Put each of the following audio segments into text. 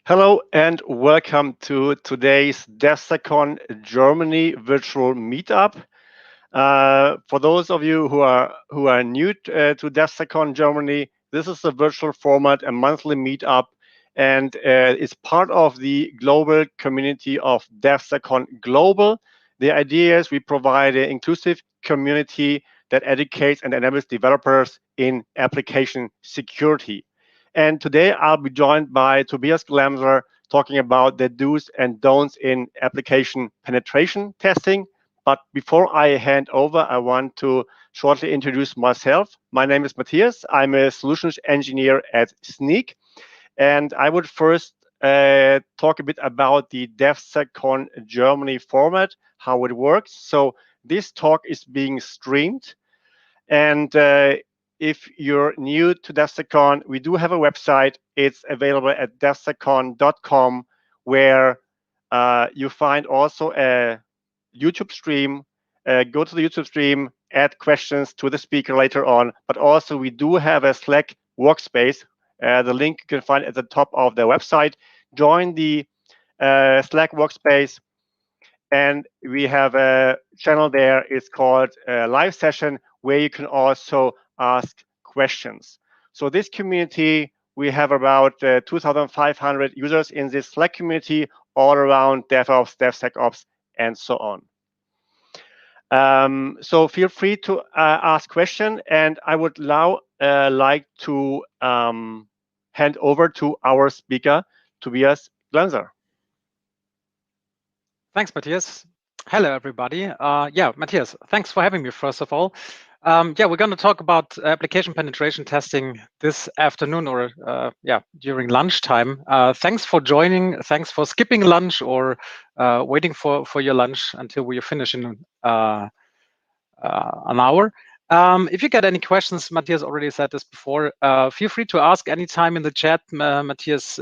Hello and welcome to today's DevSecCon Germany virtual meetup. For those of you who are new to DevSecCon Germany, this is a virtual format, a monthly meetup, and it's part of the global community of DevSecCon Global. The idea is we provide an inclusive community that educates and enables developers in application security. And today I'll be joined by Tobias Glemser talking about the do's and don'ts in application penetration testing. But before I hand over, I want to shortly introduce myself. My name is Matthias. I'm a solutions engineer at Sneak. And I would first talk a bit about the DevSecCon Germany format, how it works. So this talk is being streamed. And if you're new to DevSecCon, we do have a website. It's available at devseccon.com, where you find also a YouTube stream. Go to the YouTube stream, add questions to the speaker later on. But also, we do have a Slack workspace. The link you can find at the top of the website. Join the Slack workspace. And we have a channel there. It's called Live Session, where you can also ask questions. So this community, we have about 2,500 users in this Slack community, all around DevOps, DevSecOps, and so on. So feel free to ask questions, and I would now like to hand over to our speaker, Tobias Glemser. Thanks, Matthias. Hello, everybody. Yeah, Matthias, thanks for having me, first of all. Yeah, we're going to talk about application penetration testing this afternoon or, during lunchtime. Thanks for joining. Thanks for skipping lunch or waiting for your lunch until we finish in an hour. If you get any questions, Matthias already said this before, feel free to ask anytime in the chat. Matthias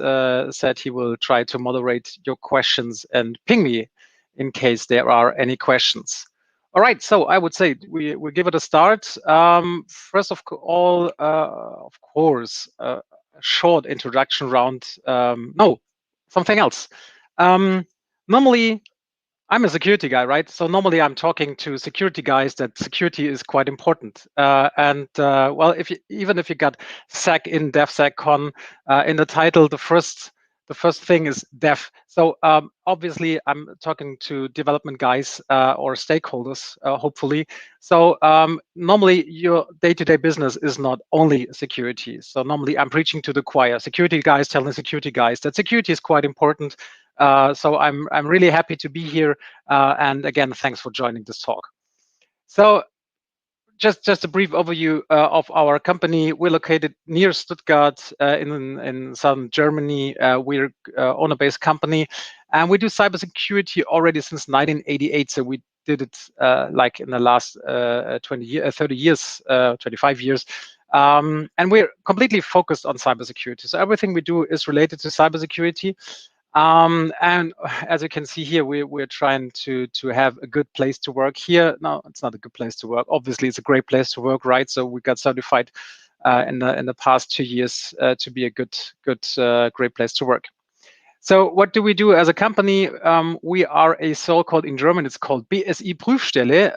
said he will try to moderate your questions and ping me in case there are any questions. All right, so I would say we give it a start. First of all, of course, a short introduction round. No, something else. Normally, I'm a security guy, right? So normally I'm talking to security guys that security is quite important. Well, even if you got Sec in DevSecCon in the title, the first thing is dev. So obviously I'm talking to development guys or stakeholders, hopefully. So normally your day-to-day business is not only security. So normally I'm preaching to the choir, security guys telling security guys that security is quite important. So I'm really happy to be here. And again, thanks for joining this talk. So just a brief overview of our company. We're located near Stuttgart in southern Germany. We're an owner-based company, and we do cybersecurity already since 1988. So we did it like in the last 30 years, 25 years. And we're completely focused on cybersecurity. So everything we do is related to cybersecurity. And as you can see here, we're trying to have a good place to work here. No, it's not a good place to work. Obviously, it's a great place to work, right? So we got certified in the past 2 years to be a great place to work. So what do we do as a company? We are a so-called, in German, it's called BSI Prüfstelle.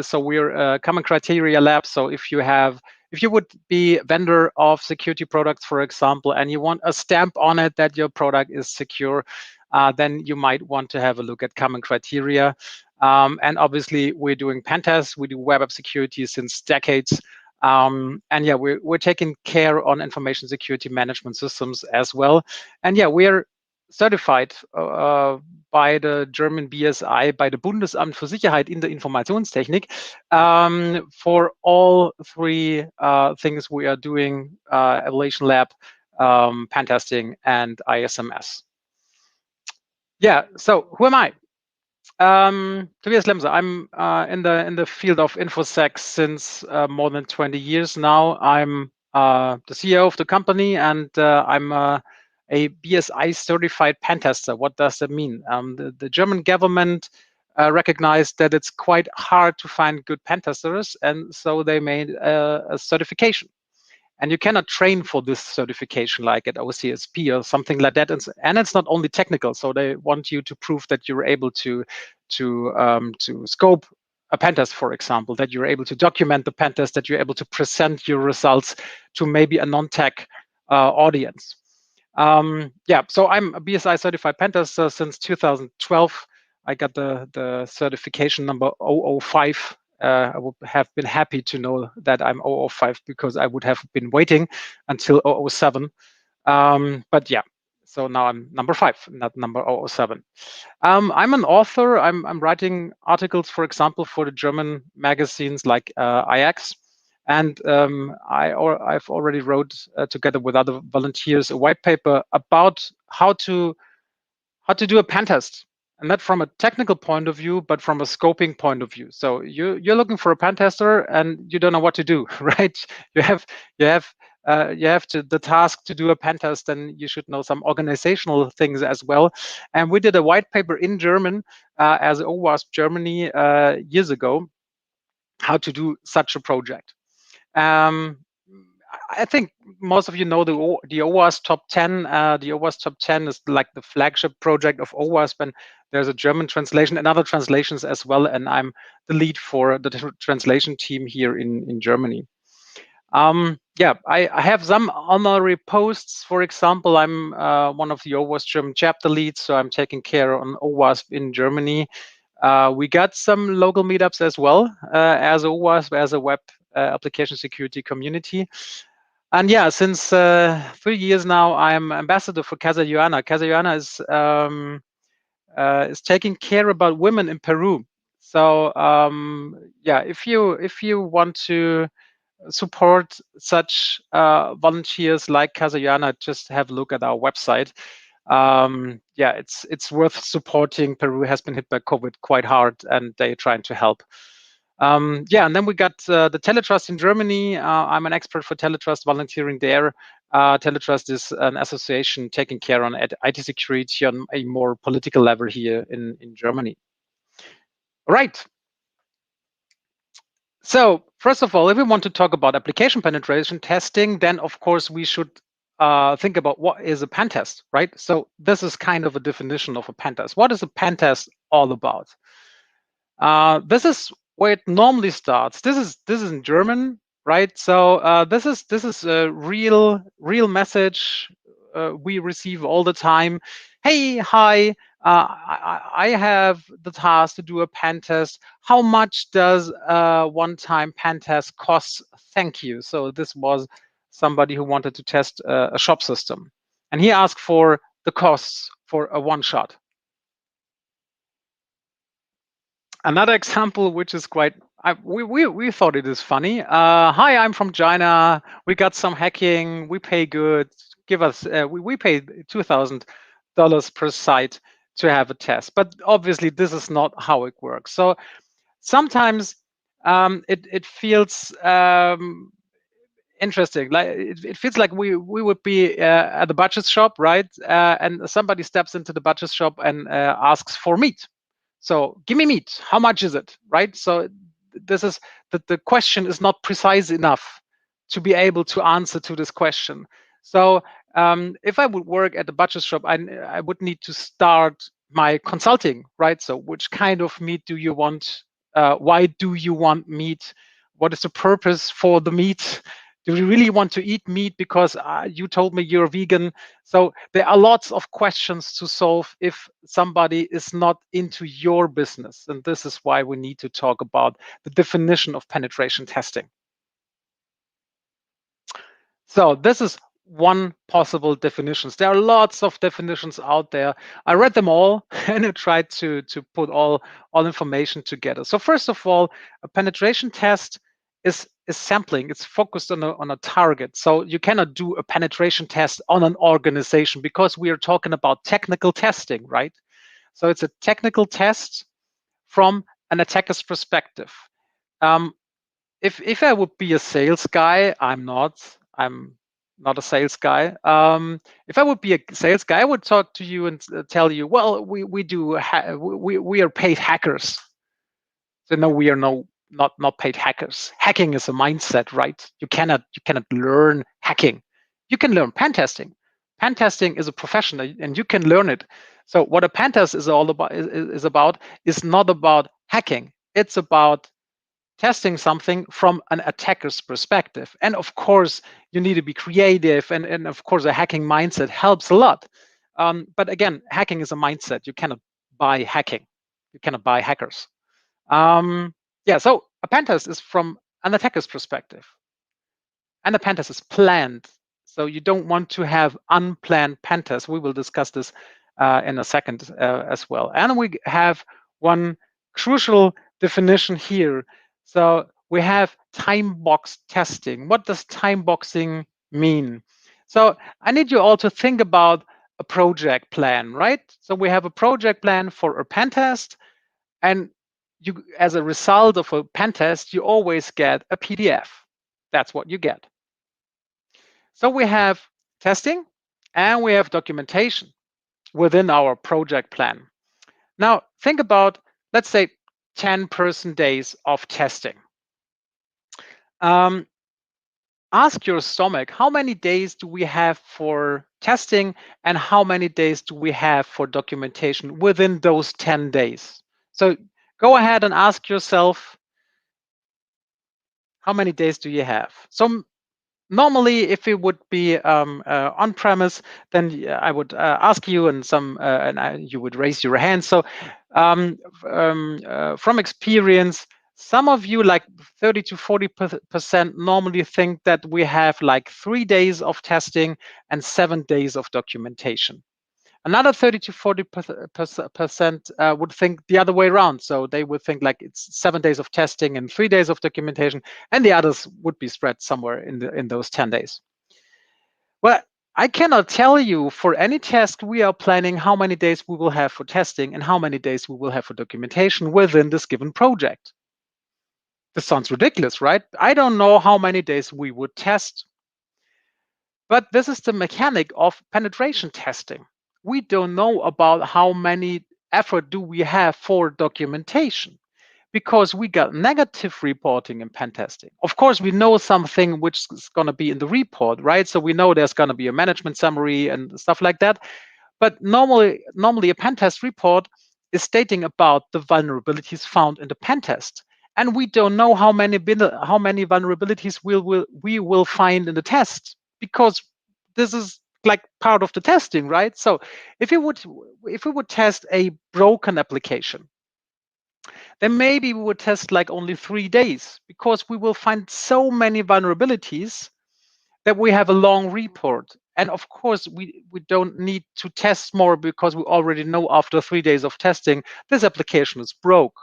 So we're a common criteria lab. So if you would be a vendor of security products, for example, and you want a stamp on it that your product is secure, then you might want to have a look at common criteria. And obviously, we're doing pen tests. We do web app security since decades. And yeah, we're taking care on information security management systems as well. And yeah, we're certified by the German BSI, by the Bundesamt für Sicherheit in der Informationstechnik, for all three things we are doing: evaluation lab, pen testing, and ISMS. Yeah. So who am I? Tobias Glemser. I'm in the field of InfoSec since more than 20 years now. I'm the CEO of the company, and I'm a BSI certified pen tester. What does that mean? The German government recognized that it's quite hard to find good pen testers, and so they made a certification. And you cannot train for this certification like at OCSP or something like that. And it's not only technical, so they want you to prove that you're able to scope a pen test, for example, that you're able to document the pen test, that you're able to present your results to maybe a non-tech audience. So I'm a BSI certified pen tester since 2012. I got the certification number 005. I would have been happy to know that I'm 005 because I would have been waiting until 007. But yeah, so now I'm number 5, not number 007. I'm an author. I'm writing articles, for example, for the German magazines like IX. And I've already wrote together with other volunteers a white paper about how to do a pen test, and not from a technical point of view, but from a scoping point of view. So you're looking for a pen tester and you don't know what to do, right? You have the task to do a pen test, and you should know some organizational things as well. And we did a white paper in German as OWASP Germany years ago, how to do such a project. I think most of you know the OWASP Top 10. The OWASP Top 10 is like the flagship project of OWASP, and there's a German translation and other translations as well. And I'm the lead for the translation team here in Germany. I have some honorary posts. For example, I'm one of the OWASP German chapter leads, so I'm taking care on OWASP in Germany. We got some local meetups as well as OWASP, as a web application security community. And yeah, since 3 years now, I'm ambassador for Casa Joana. Casa Joana is taking care about women in Peru. So if you want to support such volunteers like Casa Joana, just have a look at our website. It's worth supporting. Peru has been hit by COVID quite hard, and they're trying to help. And then we got the Teletrust in Germany. I'm an expert for Teletrust, volunteering there. Teletrust is an association taking care on IT security on a more political level here in Germany. Right. So first of all, if we want to talk about application penetration testing, then of course we should think about what is a pen test, right? So this is kind of a definition of a pen test. What is a pen test all about? This is where it normally starts. This is in German, right? So this is a real message we receive all the time. Hey, hi, I have the task to do a pen test. How much does a one-time pen test cost? Thank you. So this was somebody who wanted to test a shop system, and he asked for the costs for a one-shot. Another example, which is quite, we thought it is funny. Hi, I'm from China. We got some hacking. We pay good. Give us, we pay $2,000 per site to have a test. But obviously, this is not how it works. So sometimes it feels interesting. Like it feels like we would be at the butcher's shop, right? And somebody steps into the butcher's shop and asks for meat. So give me meat. How much is it, right? So this is the question is not precise enough to be able to answer to this question. So if I would work at the butcher's shop, I would need to start my consulting, right? So which kind of meat do you want? Why do you want meat? What is the purpose for the meat? Do you really want to eat meat because you told me you're vegan? So there are lots of questions to solve if somebody is not into your business. And this is why we need to talk about the definition of penetration testing. So this is one possible definitions. There are lots of definitions out there. I read them all and I tried to put all information together. So first of all, a penetration test is sampling. It's focused on a target. So you cannot do a penetration test on an organization because we are talking about technical testing, right? So it's a technical test from an attacker's perspective. If I would be a sales guy, I'm not a sales guy. If I would be a sales guy, I would talk to you and tell you, well, we are paid hackers. So no, we are not paid hackers. Hacking is a mindset, right? You cannot learn hacking. You can learn pen testing. Pen testing is a profession, and you can learn it. So what a pen test is all about is not about hacking. It's about testing something from an attacker's perspective. And of course, you need to be creative, and of course, a hacking mindset helps a lot. But again, hacking is a mindset. You cannot buy hacking. You cannot buy hackers. Yeah, so a pen test is from an attacker's perspective. And a pen test is planned. So you don't want to have unplanned pen tests. We will discuss this in a second as well. And we have one crucial definition here. So we have time box testing. What does time boxing mean? So I need you all to think about a project plan, right? So we have a project plan for a pen test, and you, as a result of a pen test, you always get a PDF. That's what you get. So we have testing and we have documentation within our project plan. Now think about, let's say, 10 person days of testing. Ask your stomach, how many days do we have for testing and how many days do we have for documentation within those 10 days? So go ahead and ask yourself, how many days do you have? So normally, if it would be on premise, then I would ask you, and you would raise your hand. So from experience, some of you, like 30 to 40%, normally think that we have like 3 days of testing and 7 days of documentation. Another 30 to 40% would think the other way around. So they would think like it's 7 days of testing and 3 days of documentation, and the others would be spread somewhere in those 10 days. Well, I cannot tell you for any test we are planning how many days we will have for testing and how many days we will have for documentation within this given project. This sounds ridiculous, right? I don't know how many days we would test. But this is the mechanic of penetration testing. We don't know about how many effort do we have for documentation because we got negative reporting in pen testing. Of course, we know something which is going to be in the report, right? So we know there's going to be a management summary and stuff like that. But normally a pen test report is stating about the vulnerabilities found in the pen test. And we don't know how many vulnerabilities we will find in the test, because this is like part of the testing, right? So if we would test a broken application, then maybe we would test like only 3 days, because we will find so many vulnerabilities that we have a long report. And of course, we don't need to test more, because we already know after 3 days of testing, this application is broke.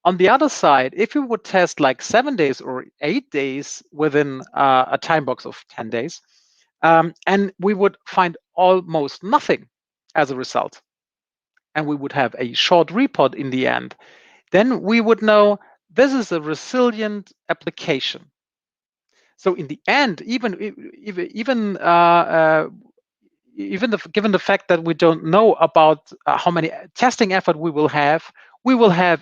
On the other side, if we would test like 7 days or 8 days within a time box of 10 days, and we would find almost nothing as a result, and we would have a short report in the end, then we would know this is a resilient application. So in the end, given the fact that we don't know about how many testing effort we will have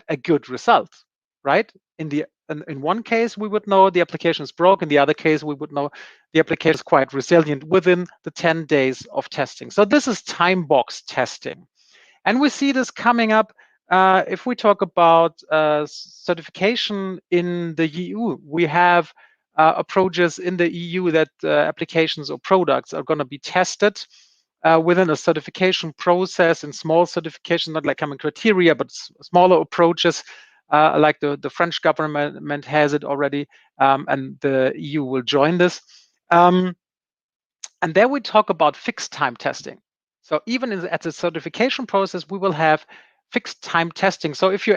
a good result, right? In one case, we would know the application is broke. In the other case, we would know the application is quite resilient within the 10 days of testing. So this is time box testing. And we see this coming up if we talk about certification in the EU. We have approaches in the EU that applications or products are going to be tested within a certification process, in small certification, not like common criteria, but smaller approaches, like the French government has it already, and the EU will join this. And there we talk about fixed time testing. So even at the certification process, we will have fixed time testing. So if you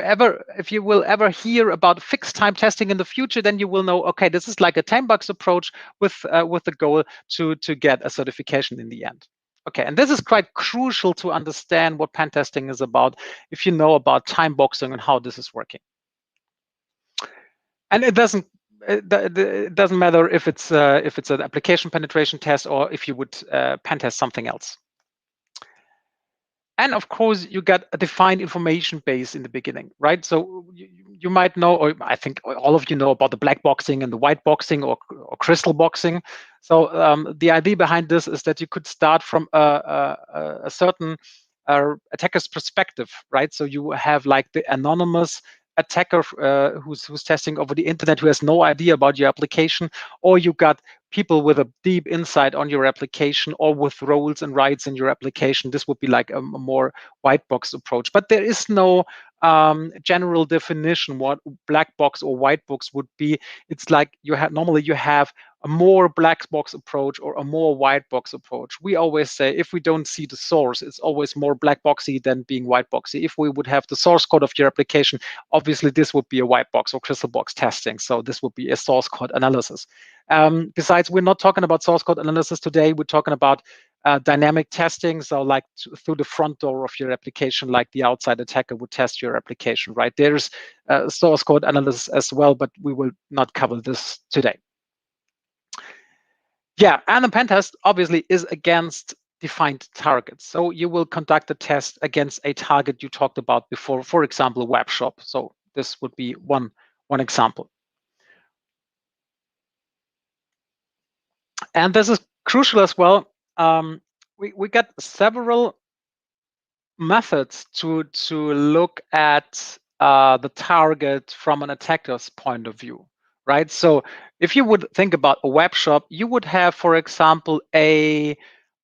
will ever hear about fixed time testing in the future, then you will know, okay, this is like a time box approach with the goal to get a certification in the end. Okay, and this is quite crucial to understand what pen testing is about if you know about time boxing and how this is working. And it doesn't matter if it's an application penetration test or if you would pen test something else. And of course, you got a defined information base in the beginning, right? So you might know, or I think all of you know about the black boxing and the white boxing or crystal boxing. So the idea behind this is that you could start from a certain attacker's perspective, right? So you have like the anonymous attacker who's testing over the internet, who has no idea about your application, or you got people with a deep insight on your application or with roles and rights in your application. This would be like a more white box approach. But there is no general definition what black box or white box would be. It's like normally you have a more black box approach or a more white box approach. We always say if we don't see the source, it's always more black boxy than being white boxy. If we would have the source code of your application, obviously this would be a white box or crystal box testing. So this would be a source code analysis. Besides, we're not talking about source code analysis today. We're talking about dynamic testing. So like through the front door of your application, like the outside attacker would test your application, right? There's source code analysis as well, but we will not cover this today. Yeah, and a pen test obviously is against defined targets. So you will conduct a test against a target you talked about before, for example, a web shop. So this would be one example. And this is crucial as well. We got several methods to look at the target from an attacker's point of view, right? So if you would think about a web shop, you would have, for example, a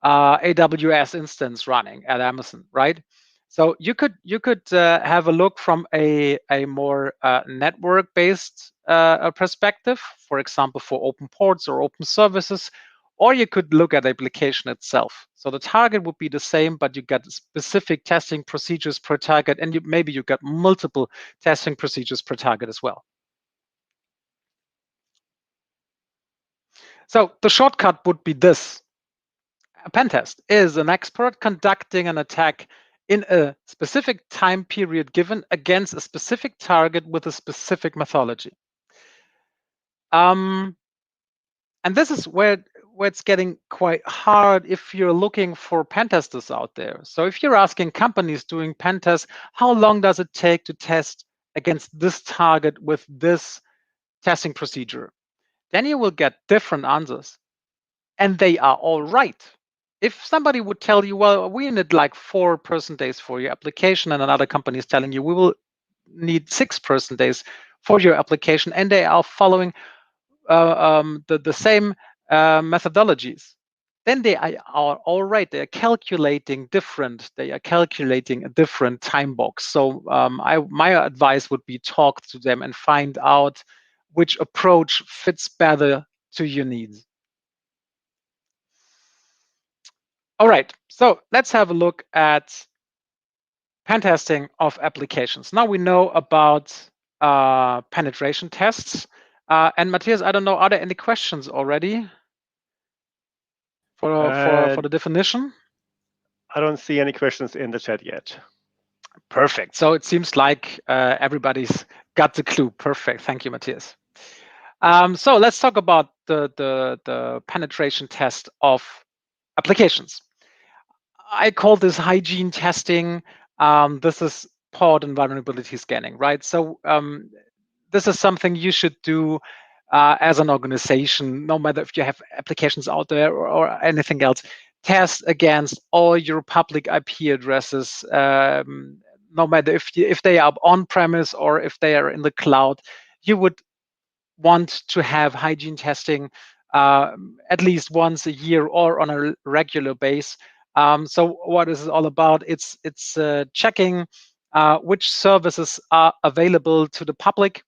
AWS instance running at Amazon, right? So you could have a look from a more network-based perspective, for example, for open ports or open services, or you could look at the application itself. So the target would be the same, but you get specific testing procedures per target, and maybe you get multiple testing procedures per target as well. So the shortcut would be this. A pen test is an expert conducting an attack in a specific time period given against a specific target with a specific methodology. And this is where it's getting quite hard if you're looking for pen testers out there. So if you're asking companies doing pen tests, how long does it take to test against this target with this testing procedure? Then you will get different answers. And they are all right. If somebody would tell you, well, we need like 4 person days for your application, and another company is telling you we will need 6 person days for your application, and they are following the same methodologies, then they are all right. They are calculating different. They are calculating a different time box. So my advice would be talk to them and find out which approach fits better to your needs. All right, so let's have a look at pen testing of applications. Now we know about penetration tests. And Matthias, I don't know, are there any questions already for the definition? I don't see any questions in the chat yet. Perfect. So it seems like everybody's got the clue. Perfect. Thank you, Matthias. So let's talk about the penetration test of applications. I call this hygiene testing. This is pod and vulnerability scanning, right? So this is something you should do as an organization, no matter if you have applications out there or anything else. Test against all your public IP addresses, no matter if they are on-premise or if they are in the cloud. You would want to have hygiene testing at least once a year or on a regular basis. So what is it all about? It's checking which services are available to the public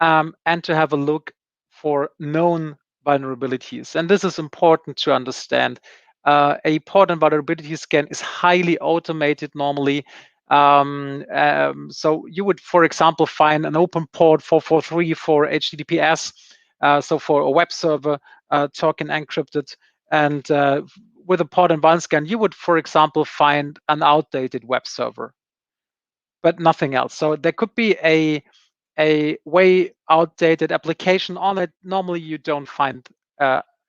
and to have a look for known vulnerabilities. And this is important to understand. A port and vulnerability scan is highly automated normally. So you would, for example, find an open port 443 for HTTPS, so for a web server token encrypted, and with a port and vuln scan, you would, for example, find an outdated web server, but nothing else. So there could be a way outdated application on it. Normally, you don't find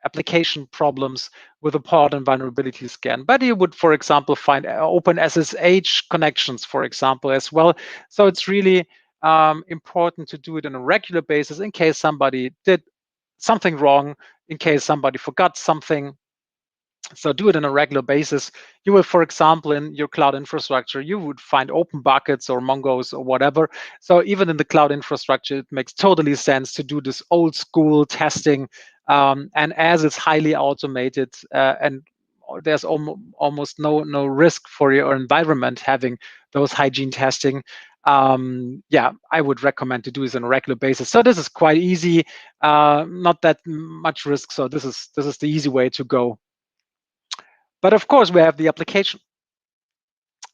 application problems with a port and vulnerability scan, but you would, for example, find open SSH connections, for example, as well. So it's really important to do it on a regular basis in case somebody did something wrong, in case somebody forgot something. So do it on a regular basis. You will, for example, in your cloud infrastructure, you would find open buckets or Mongos or whatever. So even in the cloud infrastructure, it makes totally sense to do this old school testing. And as it's highly automated and there's almost no risk for your environment having those hygiene testing, yeah, I would recommend to do this on a regular basis. So this is quite easy, not that much risk. So this is the easy way to go. But of course, we have the application.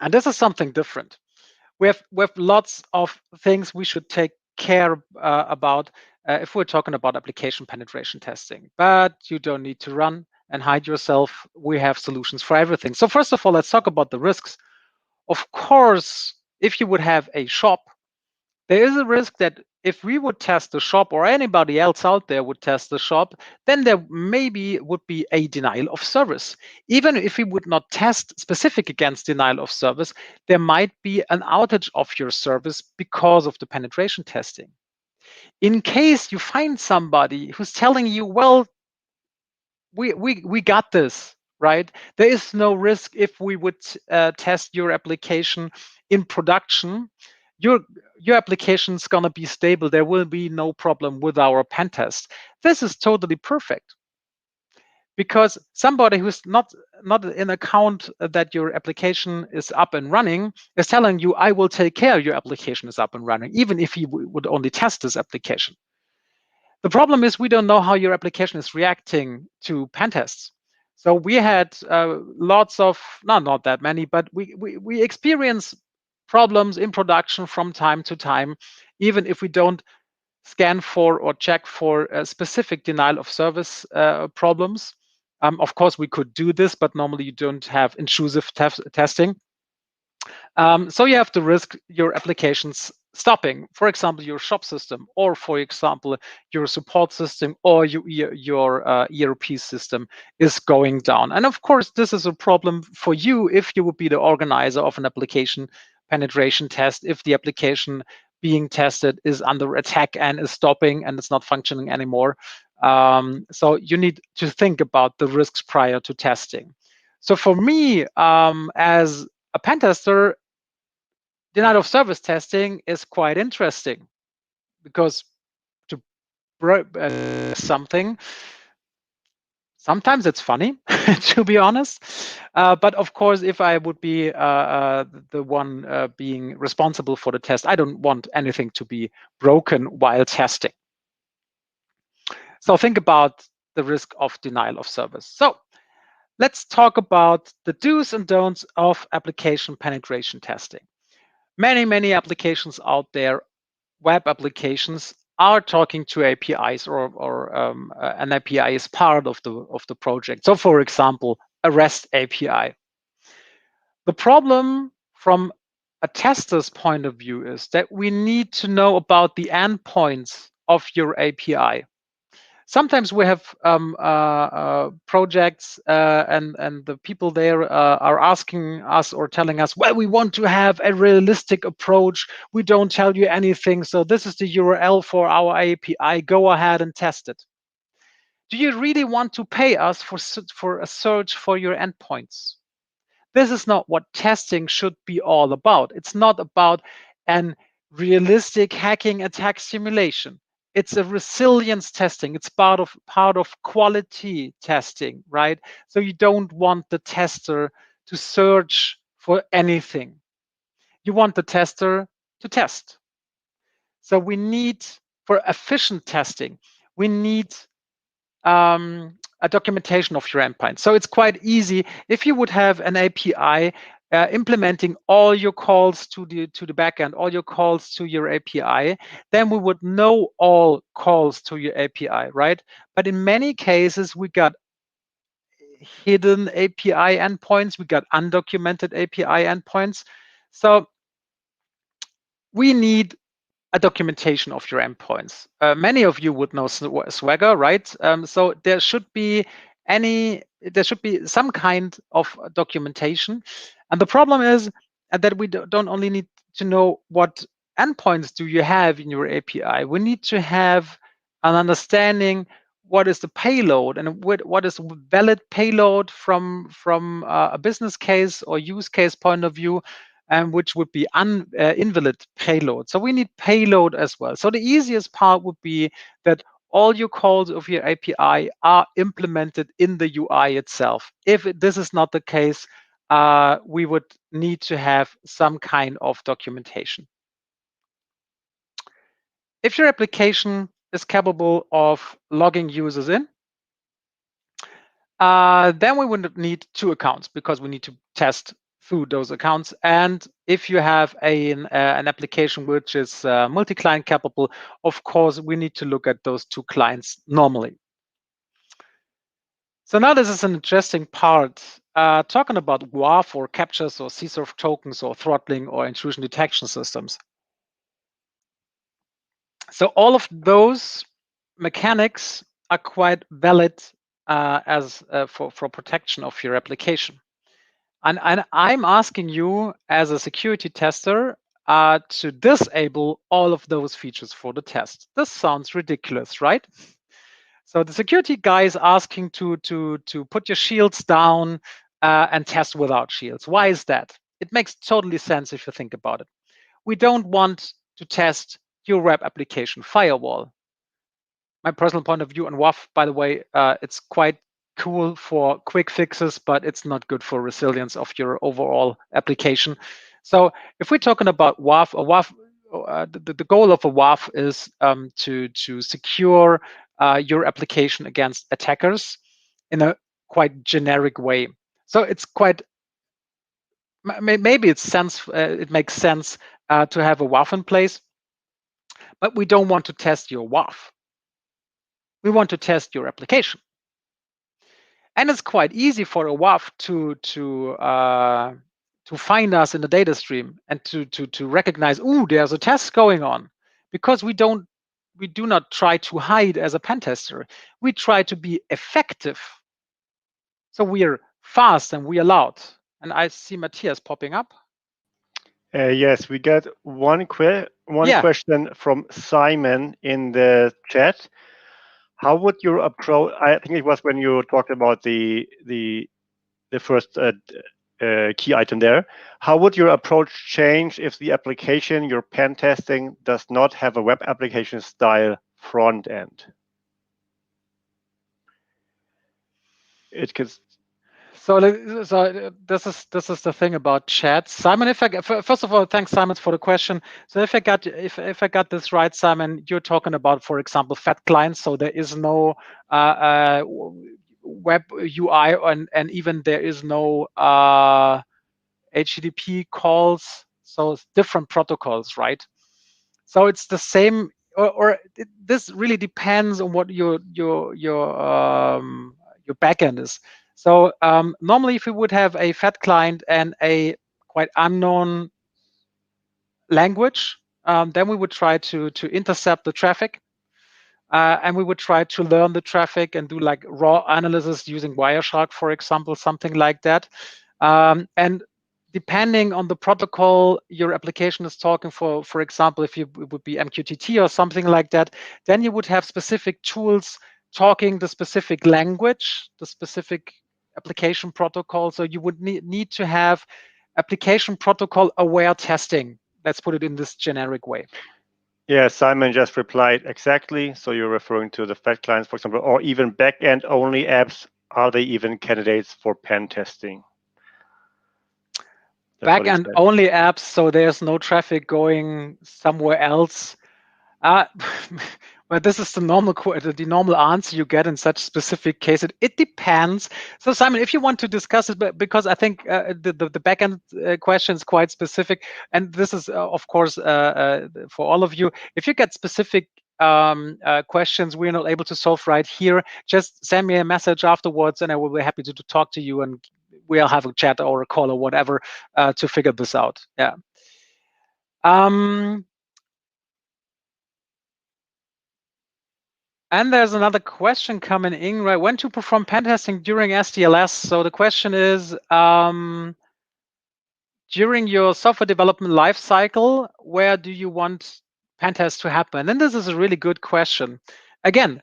And this is something different. We have lots of things we should take care about if we're talking about application penetration testing. But you don't need to run and hide yourself. We have solutions for everything. So first of all, let's talk about the risks. Of course, if you would have a shop, there is a risk that if we would test the shop or anybody else out there would test the shop, then there maybe would be a denial of service. Even if we would not test specific against denial of service, there might be an outage of your service because of the penetration testing. In case you find somebody who's telling you, well, we got this, right? There is no risk if we would test your application in production. Your application is going to be stable. There will be no problem with our pen test. This is totally perfect, because somebody who's not in account that your application is up and running is telling you, I will take care your application is up and running, even if you would only test this application. The problem is we don't know how your application is reacting to pen tests. So we had lots of, not that many, but we experience problems in production from time to time, even if we don't scan for or check for specific denial of service problems. Of course, we could do this, but normally you don't have intrusive testing. So you have to risk your applications stopping, for example, your shop system, or for example, your support system or your ERP system is going down. And of course, this is a problem for you if you would be the organizer of an application penetration test, if the application being tested is under attack and is stopping and it's not functioning anymore. So you need to think about the risks prior to testing. So for me, as a pen tester, denial of service testing is quite interesting, because to something, sometimes it's funny, to be honest. But of course, if I would be the one being responsible for the test, I don't want anything to be broken while testing. So think about the risk of denial of service. So let's talk about the do's and don'ts of application penetration testing. Many applications out there, web applications, are talking to APIs, or an API is part of the project. So for example, a REST API. The problem from a tester's point of view is that we need to know about the endpoints of your API. Sometimes we have projects and the people there are asking us or telling us, well, we want to have a realistic approach. We don't tell you anything. So this is the URL for our API. Go ahead and test it. Do you really want to pay us for a search for your endpoints? This is not what testing should be all about. It's not about an realistic hacking attack simulation. It's a resilience testing. It's part of quality testing, right? So you don't want the tester to search for anything. You want the tester to test. So we need, for efficient testing, we need a documentation of your endpoint. So it's quite easy. If you would have an API implementing all your calls to the backend, all your calls to your API, then we would know all calls to your API, right? But in many cases, we got hidden API endpoints, we got undocumented API endpoints. So we need a documentation of your endpoints. Many of you would know Swagger, right? So there should be some kind of documentation. And the problem is that we don't only need to know what endpoints do you have in your API? We need to have an understanding what is the payload and what is valid payload from a business case or use case point of view, and which would be invalid payload. So we need payload as well. So the easiest part would be that all your calls of your API are implemented in the UI itself. If this is not the case, we would need to have some kind of documentation. If your application is capable of logging users in, then we would need 2 accounts because we need to test through those accounts. And if you have an application which is multi-client capable, of course, we need to look at those 2 clients normally. So now this is an interesting part, talking about WAF or CAPTCHAs or CSRF tokens or throttling or intrusion detection systems. So all of those mechanics are quite valid as for protection of your application. And I'm asking you as a security tester to disable all of those features for the test. This sounds ridiculous, right? So the security guy is asking to put your shields down and test without shields. Why is that? It makes totally sense if you think about it. We don't want to test your web application firewall. My personal point of view on WAF, by the way, it's quite cool for quick fixes, but it's not good for resilience of your overall application. So if we're talking about WAF, the goal of a WAF is to secure your application against attackers in a quite generic way. So it's quite, maybe it makes sense to have a WAF in place, but we don't want to test your WAF. We want to test your application. And it's quite easy for a WAF to find us in the data stream and to recognize, ooh, there's a test going on, because we do not try to hide as a pen tester. We try to be effective. So we are fast and we are loud. And I see Matthias popping up. Yes, we got one question from Simon in the chat. How would your approach? I think it was when you talked about the first key item there. How would your approach change if the application you're pen testing does not have a web application style front end? It could. So this is the thing about chats, Simon. First of all, thanks, Simon, for the question. So if I got this right, Simon, you're talking about, for example, fat clients. So there is no web UI and even there is no HTTP calls. So it's different protocols, right? So it's the same, this really depends on what your backend is. So normally, if we would have a fat client and a quite unknown language, then we would try to intercept the traffic, and we would try to learn the traffic and do like raw analysis using Wireshark, for example, something like that. And depending on the protocol your application is talking for example, if it would be MQTT or something like that, then you would have specific tools talking the specific language, the specific application protocol. So you would need to have application protocol aware testing. Let's put it in this generic way. Yeah, Simon just replied exactly. So you're referring to the fat clients, for example, or even backend only apps. Are they even candidates for pen testing? Backend only apps, so there's no traffic going somewhere else. But this is the normal answer you get in such specific cases. It depends. So Simon, if you want to discuss it, but because I think the backend question is quite specific, and this is of course for all of you. If you get specific questions we're not able to solve right here, just send me a message afterwards, and I will be happy to talk to you, and we'll have a chat or a call or whatever to figure this out. Yeah. And there's another question coming in, right? When to perform pen testing during SDLS? So the question is, during your software development life cycle, where do you want pen tests to happen? And this is a really good question. Again,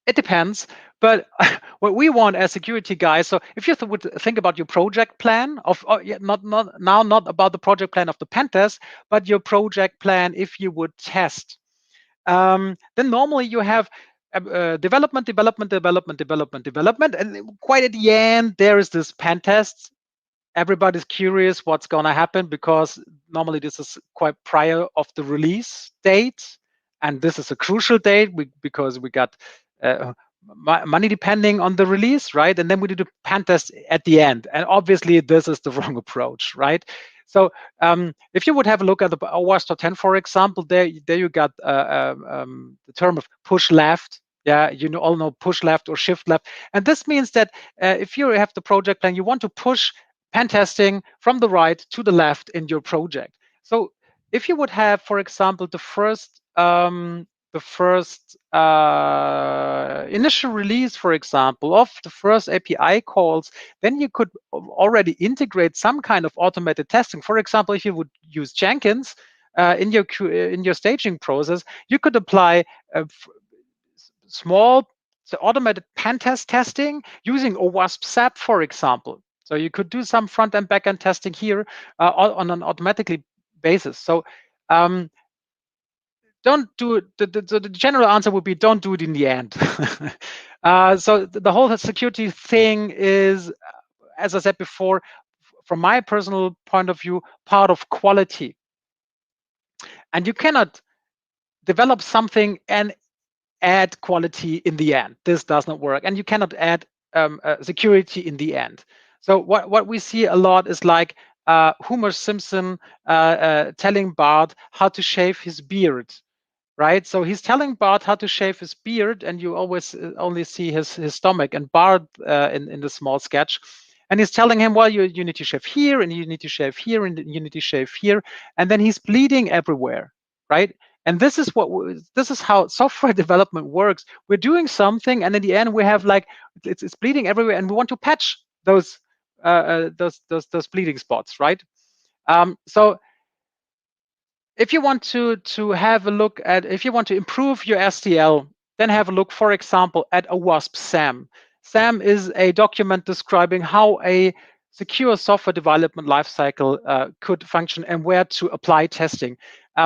it depends, but what we want as security guys, so if you would think about your project plan of, not about the project plan of the pen test, but your project plan if you would test, then normally you have development, and quite at the end, there is this pen test. Everybody's curious what's going to happen because normally this is quite prior of the release date, and this is a crucial date because we got money depending on the release, right? And then we do the pen test at the end, and obviously this is the wrong approach, right? So if you would have a look at the OWASP top 10, for example, there you got the term of push left. Yeah, you all know push left or shift left, and this means that if you have the project plan, you want to push pen testing from the right to the left in your project. So if you would have, for example, the first initial release, for example, of the first API calls, then you could already integrate some kind of automated testing. For example, if you would use Jenkins in your staging process, you could apply small automated pen test testing using OWASP SAP, for example. So you could do some front and back end testing here on an automatically basis. So don't do it. The general answer would be don't do it in the end. So the whole security thing is, as I said before, from my personal point of view, part of quality. And you cannot develop something and add quality in the end. This does not work. And you cannot add security in the end. So what we see a lot is like Homer Simpson telling Bart how to shave his beard, right? So he's telling Bart how to shave his beard, and you always only see his stomach and Bart in the small sketch. And he's telling him, well, you need to shave here, and you need to shave here, and you need to shave here. And then he's bleeding everywhere, right? And this is how software development works. We're doing something, and in the end, we have like it's bleeding everywhere, and we want to patch those bleeding spots, right? So if you want to have a look at, if you want to improve your SDL, then have a look, for example, at OWASP SAM. SAM is a document describing how a secure software development lifecycle could function and where to apply testing.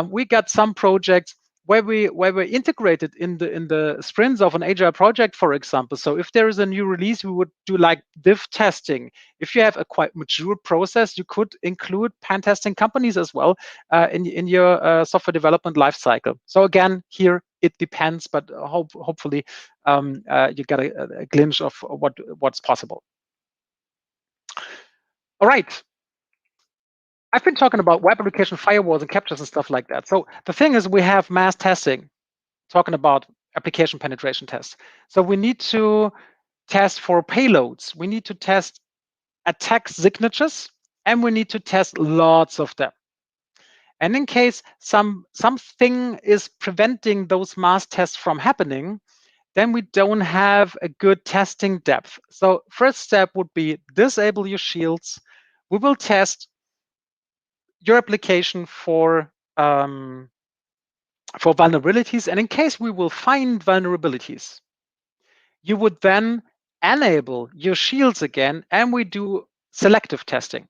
We got some projects where we integrated in the sprints of an agile project, for example. So if there is a new release, we would do like diff testing. If you have a quite mature process, you could include pen testing companies as well in your software development lifecycle. So again, here it depends, but hopefully you get a glimpse of what's possible. All right. I've been talking about web application firewalls and CAPTCHAs and stuff like that. So the thing is, we have mass testing, talking about application penetration tests. So we need to test for payloads. We need to test attack signatures, and we need to test lots of them. And in case something is preventing those mass tests from happening, then we don't have a good testing depth. So first step would be disable your shields. We will test your application for vulnerabilities, and in case we will find vulnerabilities, you would then enable your shields again, and we do selective testing.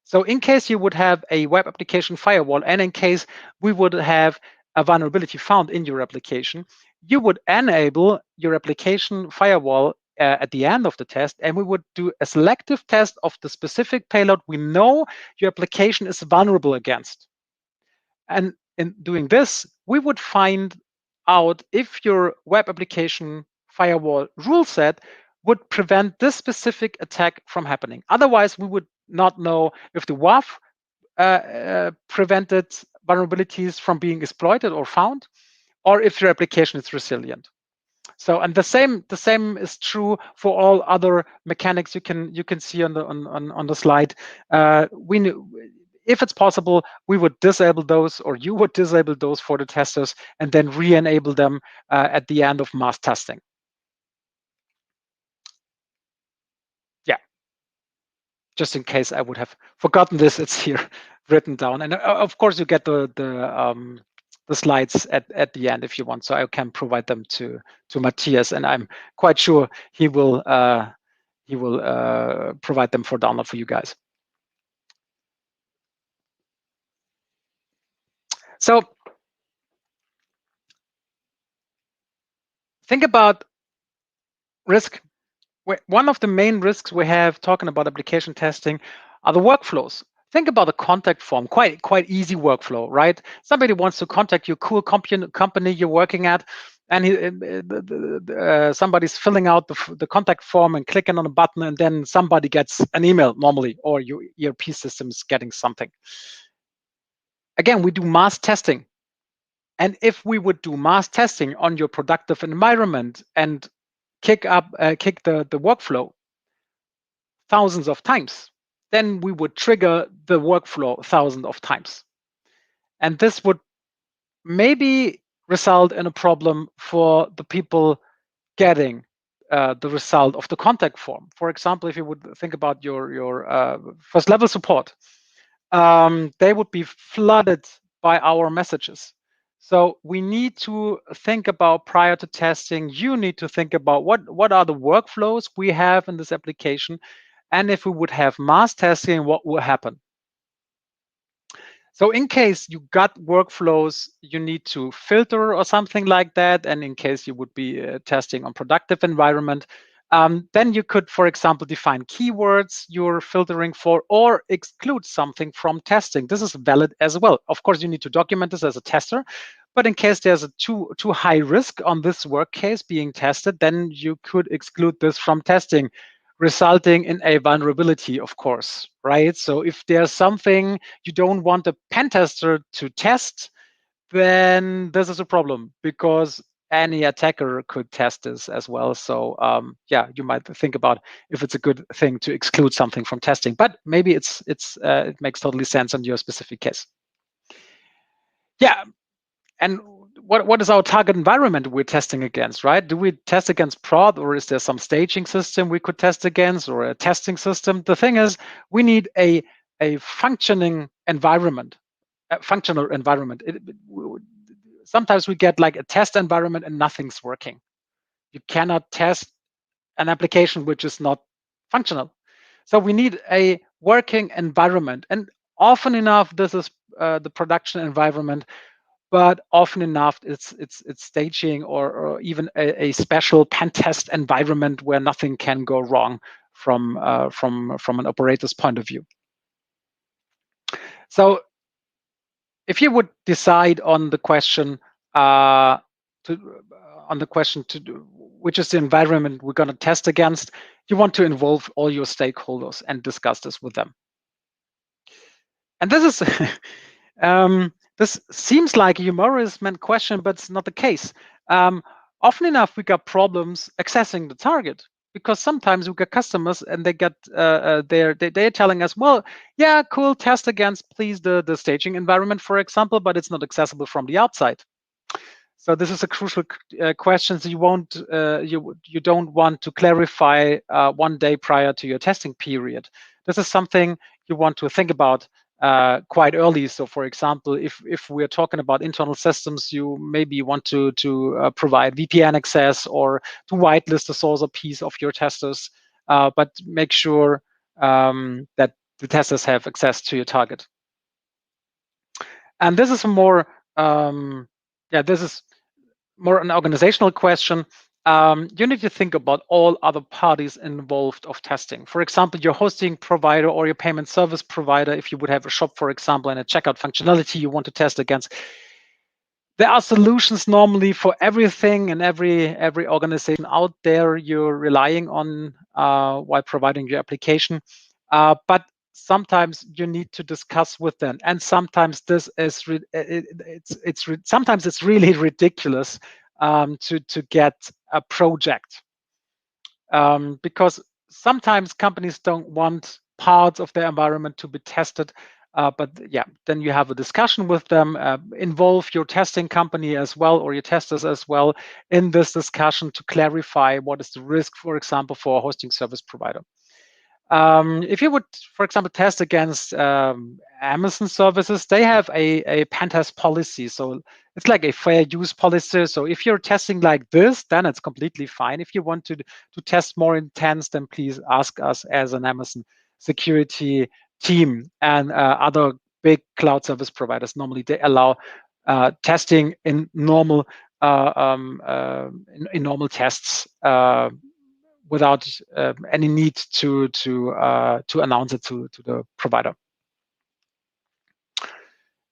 So in case you would have a web application firewall, and in case we would have a vulnerability found in your application, you would enable your application firewall at the end of the test, and we would do a selective test of the specific payload we know your application is vulnerable against. And in doing this, we would find out if your web application firewall rule set would prevent this specific attack from happening. Otherwise, we would not know if the WAF prevented vulnerabilities from being exploited or found, or if your application is resilient. So, and the same is true for all other mechanics you can see on the slide. If it's possible, we would disable those, or you would disable those for the testers, and then re-enable them at the end of mass testing. Yeah, just in case I would have forgotten this, it's here. written down. And of course, you get the slides at the end if you want. So I can provide them to Matthias, and I'm quite sure he will provide them for download for you guys. So think about risk. One of the main risks we have talking about application testing are the workflows. Think about a contact form, quite easy workflow, right? Somebody wants to contact your cool company you're working at, and somebody's filling out the contact form and clicking on a button, and then somebody gets an email normally, or your ERP system is getting something. Again, we do mass testing. And if we would do mass testing on your productive environment and kick the workflow thousands of times, then we would trigger the workflow thousands of times. And this would maybe result in a problem for the people getting the result of the contact form. For example, if you would think about your first level support, they would be flooded by our messages. So we need to think about, prior to testing, you need to think about what are the workflows we have in this application, and if we would have mass testing, what will happen. So in case you got workflows you need to filter or something like that, and in case you would be testing on productive environment, then you could, for example, define keywords you're filtering for, or exclude something from testing. This is valid as well. Of course, you need to document this as a tester, but in case there's a too high risk on this work case being tested, then you could exclude this from testing, resulting in a vulnerability, of course, right? So if there's something you don't want a pen tester to test, then this is a problem, because any attacker could test this as well. So yeah, you might think about if it's a good thing to exclude something from testing, but maybe it makes totally sense on your specific case. Yeah, and what is our target environment we're testing against, right? Do we test against prod, or is there some staging system we could test against, or a testing system? The thing is, we need a functioning environment, a functional environment. Sometimes we get like a test environment and nothing's working. You cannot test an application which is not functional. So we need a working environment, and often enough, this is the production environment. But often enough, it's staging or even a special pen test environment where nothing can go wrong from an operator's point of view. So if you would decide on the question which is the environment we're going to test against, you want to involve all your stakeholders and discuss this with them. And this is this seems like a humorous question, but it's not the case. Often enough, we got problems accessing the target, because sometimes we get customers and they get they're telling us, well, yeah, cool, test against please the staging environment, for example, but it's not accessible from the outside. So this is a crucial question. So you don't want to clarify 1 day prior to your testing period. This is something you want to think about quite early. So for example, if we're talking about internal systems, you maybe want to provide VPN access or to whitelist the source or piece of your testers, but make sure that the testers have access to your target. And this is more this is more an organizational question. You need to think about all other parties involved of testing. For example, your hosting provider or your payment service provider, if you would have a shop, for example, and a checkout functionality you want to test against. There are solutions normally for everything, and every organization out there you're relying on while providing your application. But sometimes you need to discuss with them, and sometimes this is sometimes it's really ridiculous to get a project, because sometimes companies don't want parts of their environment to be tested. But yeah, then you have a discussion with them, involve your testing company as well, or your testers as well, in this discussion to clarify what is the risk, for example, for a hosting service provider. If you would, for example, test against Amazon services, they have a pen test policy. So it's like a fair use policy. So if you're testing like this, then it's completely fine. If you want to test more intense, then please ask us as an Amazon security team. And other big cloud service providers, normally they allow testing in normal in normal tests without any need to announce it to the provider.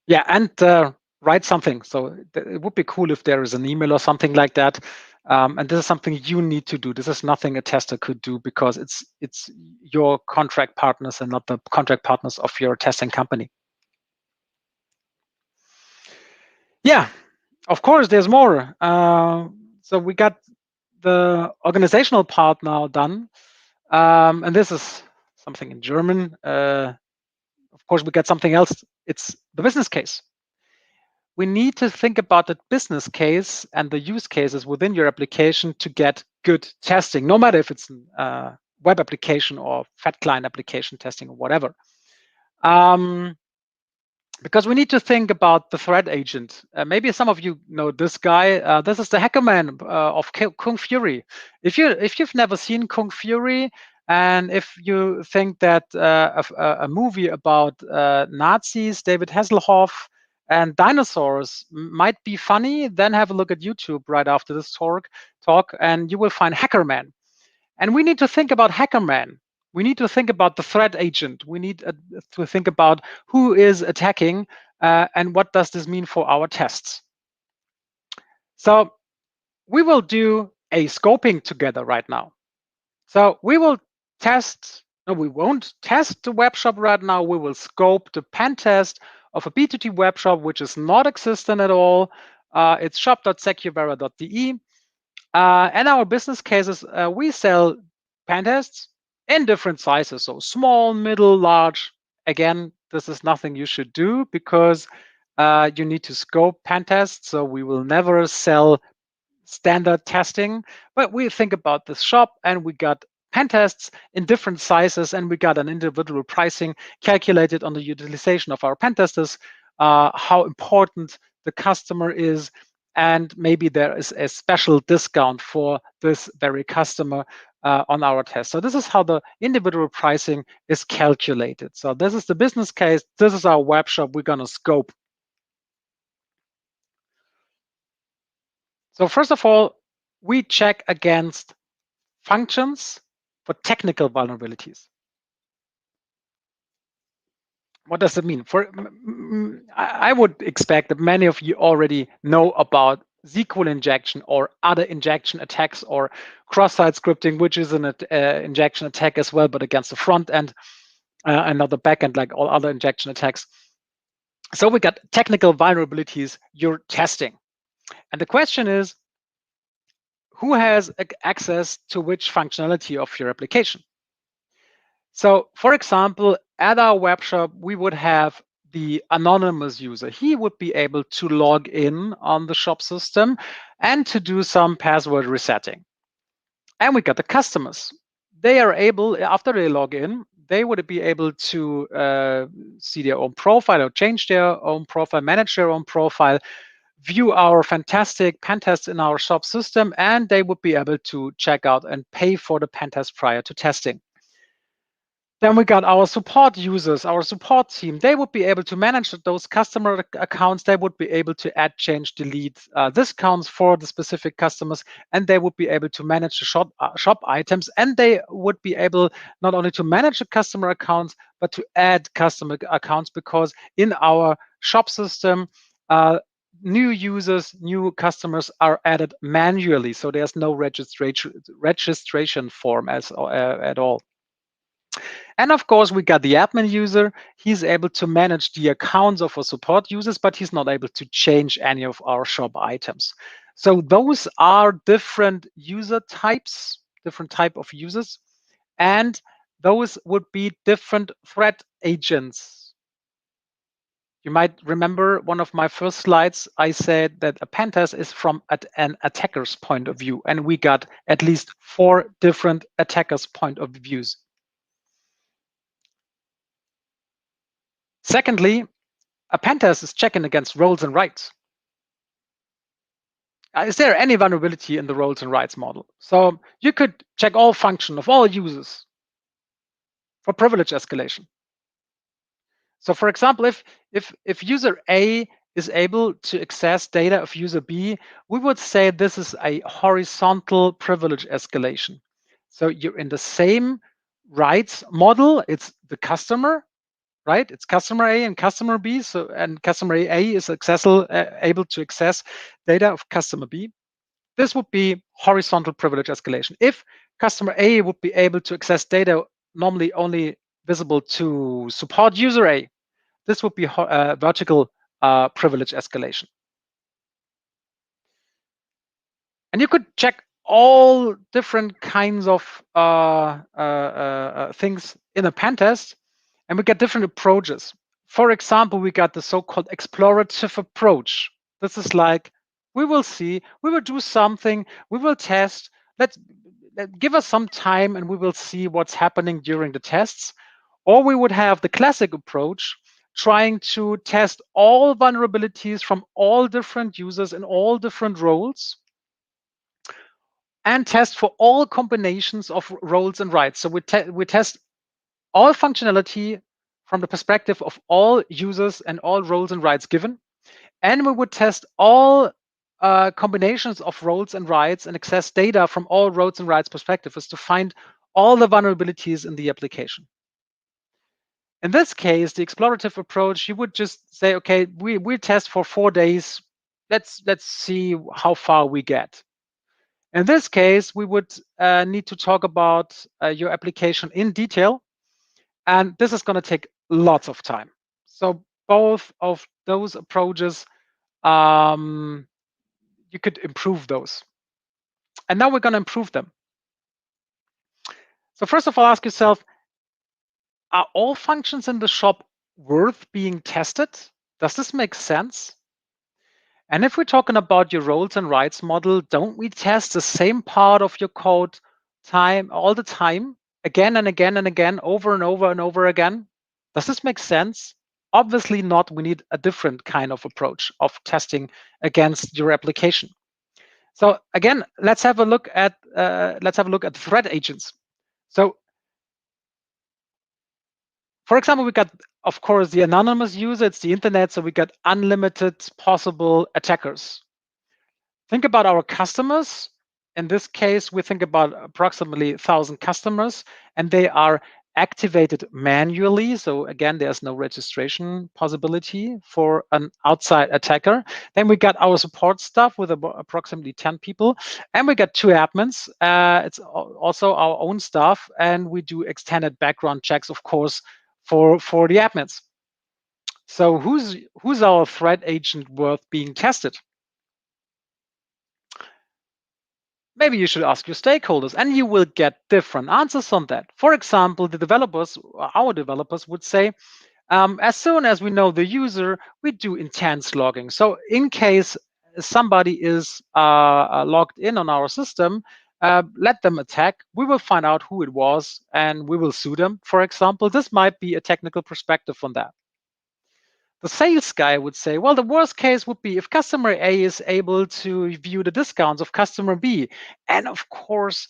Yeah, and write something. So it would be cool if there is an email or something like that. And this is something you need to do. This is nothing a tester could do because it's your contract partners and not the contract partners of your testing company. Yeah, of course, there's more. So we got the organizational part now done. And this is something in German. Of course, we get something else. It's the business case. We need to think about the business case and the use cases within your application to get good testing, no matter if it's a web application or fat client application testing or whatever. Because we need to think about the threat agent. Maybe some of you know this guy. This is the hacker man of Kung Fury. If you've never seen Kung Fury, and if you think that a movie about Nazis, David Hasselhoff, and dinosaurs might be funny, then have a look at YouTube right after this talk, and you will find Hacker Man. And we need to think about Hacker Man. We need to think about the threat agent. We need to think about who is attacking and what does this mean for our tests. So we will do a scoping together right now. So we will test, no, we won't test the web shop right now. We will scope the pen test of a B2T web shop, which is not existent at all. It's shop.secuvera.de. And our business cases, we sell pen tests in different sizes. So small, middle, large. Again, this is nothing you should do because you need to scope pen tests. So we will never sell standard testing, but we think about this shop and we got pen tests in different sizes and we got an individual pricing calculated on the utilization of our pen testers, how important the customer is, and maybe there is a special discount for this very customer on our test. So this is how the individual pricing is calculated. So this is the business case. This is our web shop we're going to scope. So first of all, we check against functions for technical vulnerabilities. What does it mean? I would expect that many of you already know about SQL injection or other injection attacks or cross-site scripting, which is an injection attack as well, but against the front end and not the back end, like all other injection attacks. So we got technical vulnerabilities you're testing. And the question is, who has access to which functionality of your application? So for example, at our web shop, we would have the anonymous user. He would be able to log in on the shop system and to do some password resetting. And we got the customers. They are able, after they log in, they would be able to see their own profile or change their own profile, manage their own profile, view our fantastic pen tests in our shop system, and they would be able to check out and pay for the pen test prior to testing. Then we got our support users, our support team. They would be able to manage those customer accounts. They would be able to add, change, delete discounts for the specific customers, and they would be able to manage the shop items. And they would be able not only to manage the customer accounts, but to add customer accounts, because in our shop system, new users, new customers are added manually. So there's no registration form at all. And of course, we got the admin user. He's able to manage the accounts of our support users, but he's not able to change any of our shop items. So those are different user types, different type of users, and those would be different threat agents. You might remember one of my first slides, I said that a pen test is from an attacker's point of view, and we got at least 4 different attackers' point of views. Secondly, a pen test is checking against roles and rights. Is there any vulnerability in the roles and rights model? So you could check all function of all users for privilege escalation. So for example, if user A is able to access data of user B, we would say this is a horizontal privilege escalation. So you're in the same rights model. It's the customer, right? It's customer A and customer B. So and customer A is able to access data of customer B. This would be horizontal privilege escalation. If customer A would be able to access data normally only visible to support user A, this would be vertical privilege escalation. And you could check all different kinds of things in a pen test, and we get different approaches. For example, we got the so-called explorative approach. This is like, we will see, we will do something, we will test, give us some time and we will see what's happening during the tests. Or we would have the classic approach, trying to test all vulnerabilities from all different users in all different roles and test for all combinations of roles and rights. So we test all functionality from the perspective of all users and all roles and rights given. And we would test all combinations of roles and rights and access data from all roles and rights perspectives to find all the vulnerabilities in the application. In this case, the explorative approach, you would just say, okay, we test for 4 days. Let's see how far we get. In this case, we would need to talk about your application in detail. And this is going to take lots of time. So both of those approaches, you could improve those. And now we're going to improve them. So first of all, ask yourself, are all functions in the shop worth being tested? Does this make sense? And if we're talking about your roles and rights model, don't we test the same part of your code all the time, again and again and again, over and over and over again? Does this make sense? Obviously not. We need a different kind of approach of testing against your application. So again, let's have a look at threat agents. So for example, we got, of course, the anonymous user. It's the internet, so we got unlimited possible attackers. Think about our customers. In this case, we think about approximately 1,000 customers, and they are activated manually. So again, there's no registration possibility for an outside attacker. Then we got our support staff with approximately 10 people, and we got 2 admins. It's also our own staff, and we do extended background checks, of course, for the admins. So who's our threat agent worth being tested? Maybe you should ask your stakeholders, and you will get different answers on that. For example, our developers would say, as soon as we know the user, we do intense logging. So in case somebody is logged in on our system, let them attack. We will find out who it was, and we will sue them, for example. This might be a technical perspective on that. The sales guy would say, well, the worst case would be if customer A is able to view the discounts of customer B. And of course,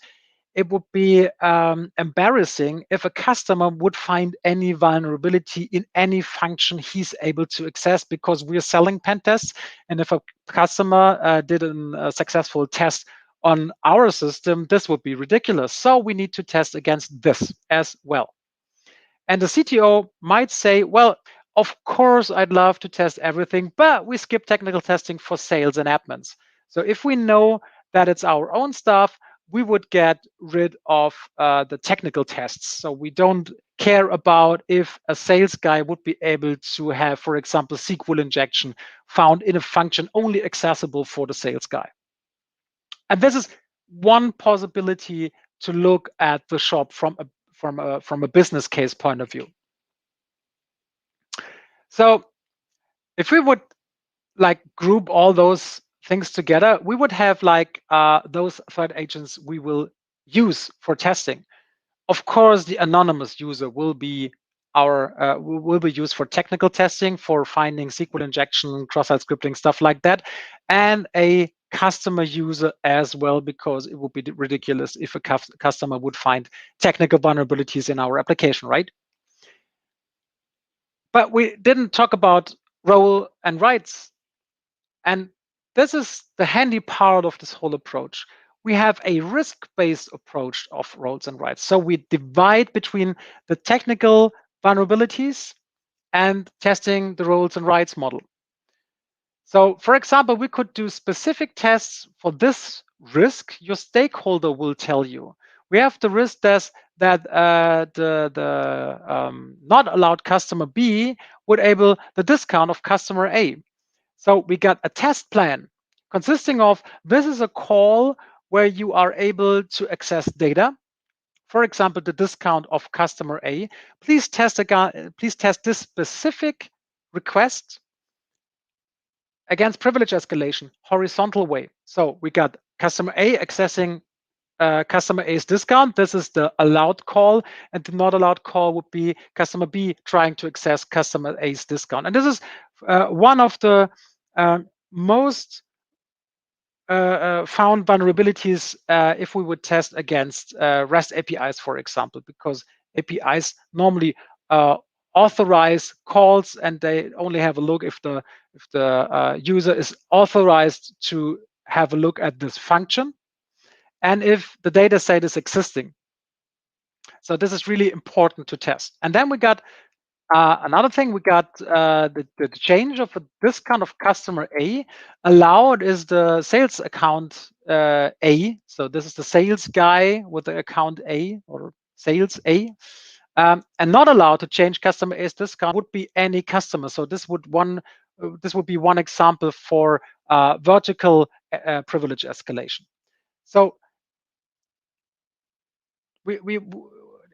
it would be embarrassing if a customer would find any vulnerability in any function he's able to access, because we're selling pen tests. And if a customer did a successful test on our system, this would be ridiculous. So we need to test against this as well. And the CTO might say, well, of course, I'd love to test everything, but we skip technical testing for sales and admins. So if we know that it's our own stuff, we would get rid of the technical tests. So we don't care about if a sales guy would be able to have, for example, SQL injection found in a function only accessible for the sales guy. And this is one possibility to look at the shop from a business case point of view. So if we would like group all those things together, we would have like those threat agents we will use for testing. Of course, the anonymous user will be will be used for technical testing, for finding SQL injection, cross-site scripting, stuff like that, and a customer user as well, because it would be ridiculous if a customer would find technical vulnerabilities in our application, right? But we didn't talk about role and rights. And this is the handy part of this whole approach. We have a risk-based approach of roles and rights. So we divide between the technical vulnerabilities and testing the roles and rights model. So for example, we could do specific tests for this risk. Your stakeholder will tell you. We have the risk that the not allowed customer B would enable the discount of customer A. So we got a test plan consisting of, this is a call where you are able to access data. For example, the discount of customer A. Please test this specific request against privilege escalation, horizontal way. So we got customer A accessing customer A's discount. This is the allowed call, and the not allowed call would be customer B trying to access customer A's discount. And this is one of the most found vulnerabilities if we would test against REST APIs, for example, because APIs normally authorize calls, and they only have a look if the user is authorized to have a look at this function, and if the data set is existing. So this is really important to test. And then we got another thing, we got the change of a discount of customer A. Allowed is the sales account A. So this is the sales guy with the account A, or sales A. And not allowed to change customer A's discount would be any customer. So this would be one example for vertical privilege escalation. So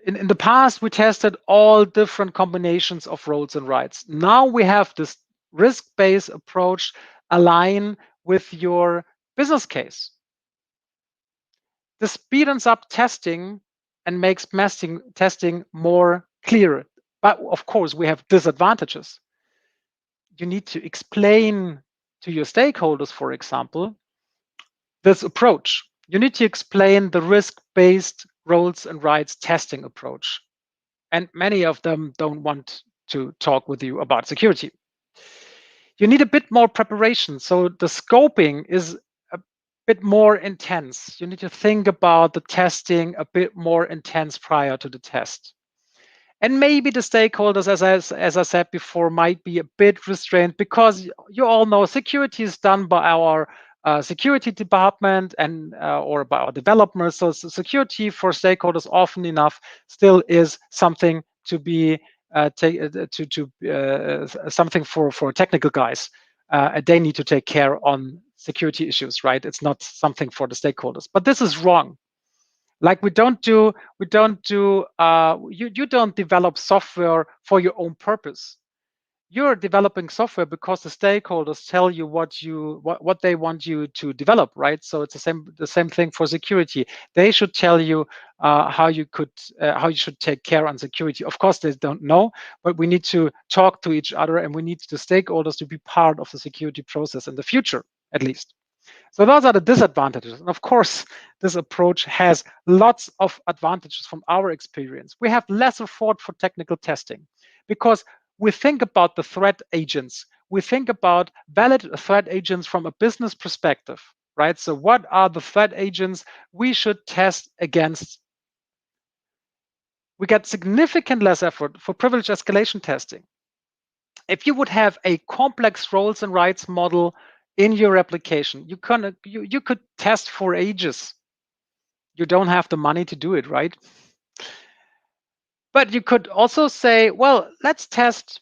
in the past, we tested all different combinations of roles and rights. Now we have this risk-based approach align with your business case. This speeds up testing and makes testing more clear. But of course, we have disadvantages. You need to explain to your stakeholders, for example, this approach. You need to explain the risk-based roles and rights testing approach. And many of them don't want to talk with you about security. You need a bit more preparation. So the scoping is a bit more intense. You need to think about the testing a bit more intense prior to the test. And maybe the stakeholders, as I said before, might be a bit restrained, because you all know security is done by our security department and or by our developers. So security for stakeholders often enough still is something to be something for technical guys. They need to take care on security issues, right? It's not something for the stakeholders. But this is wrong. Like you don't develop software for your own purpose. You're developing software because the stakeholders tell you what they want you to develop, right? So it's the same thing for security. They should tell you how you should take care on security. Of course, they don't know, but we need to talk to each other, and we need the stakeholders to be part of the security process in the future, at least. So those are the disadvantages. And of course, this approach has lots of advantages from our experience. We have less effort for technical testing because we think about the threat agents. We think about valid threat agents from a business perspective, right? So what are the threat agents we should test against? We get significant less effort for privilege escalation testing. If you would have a complex roles and rights model in your application, you could test for ages. You don't have the money to do it, right? But you could also say, well, let's test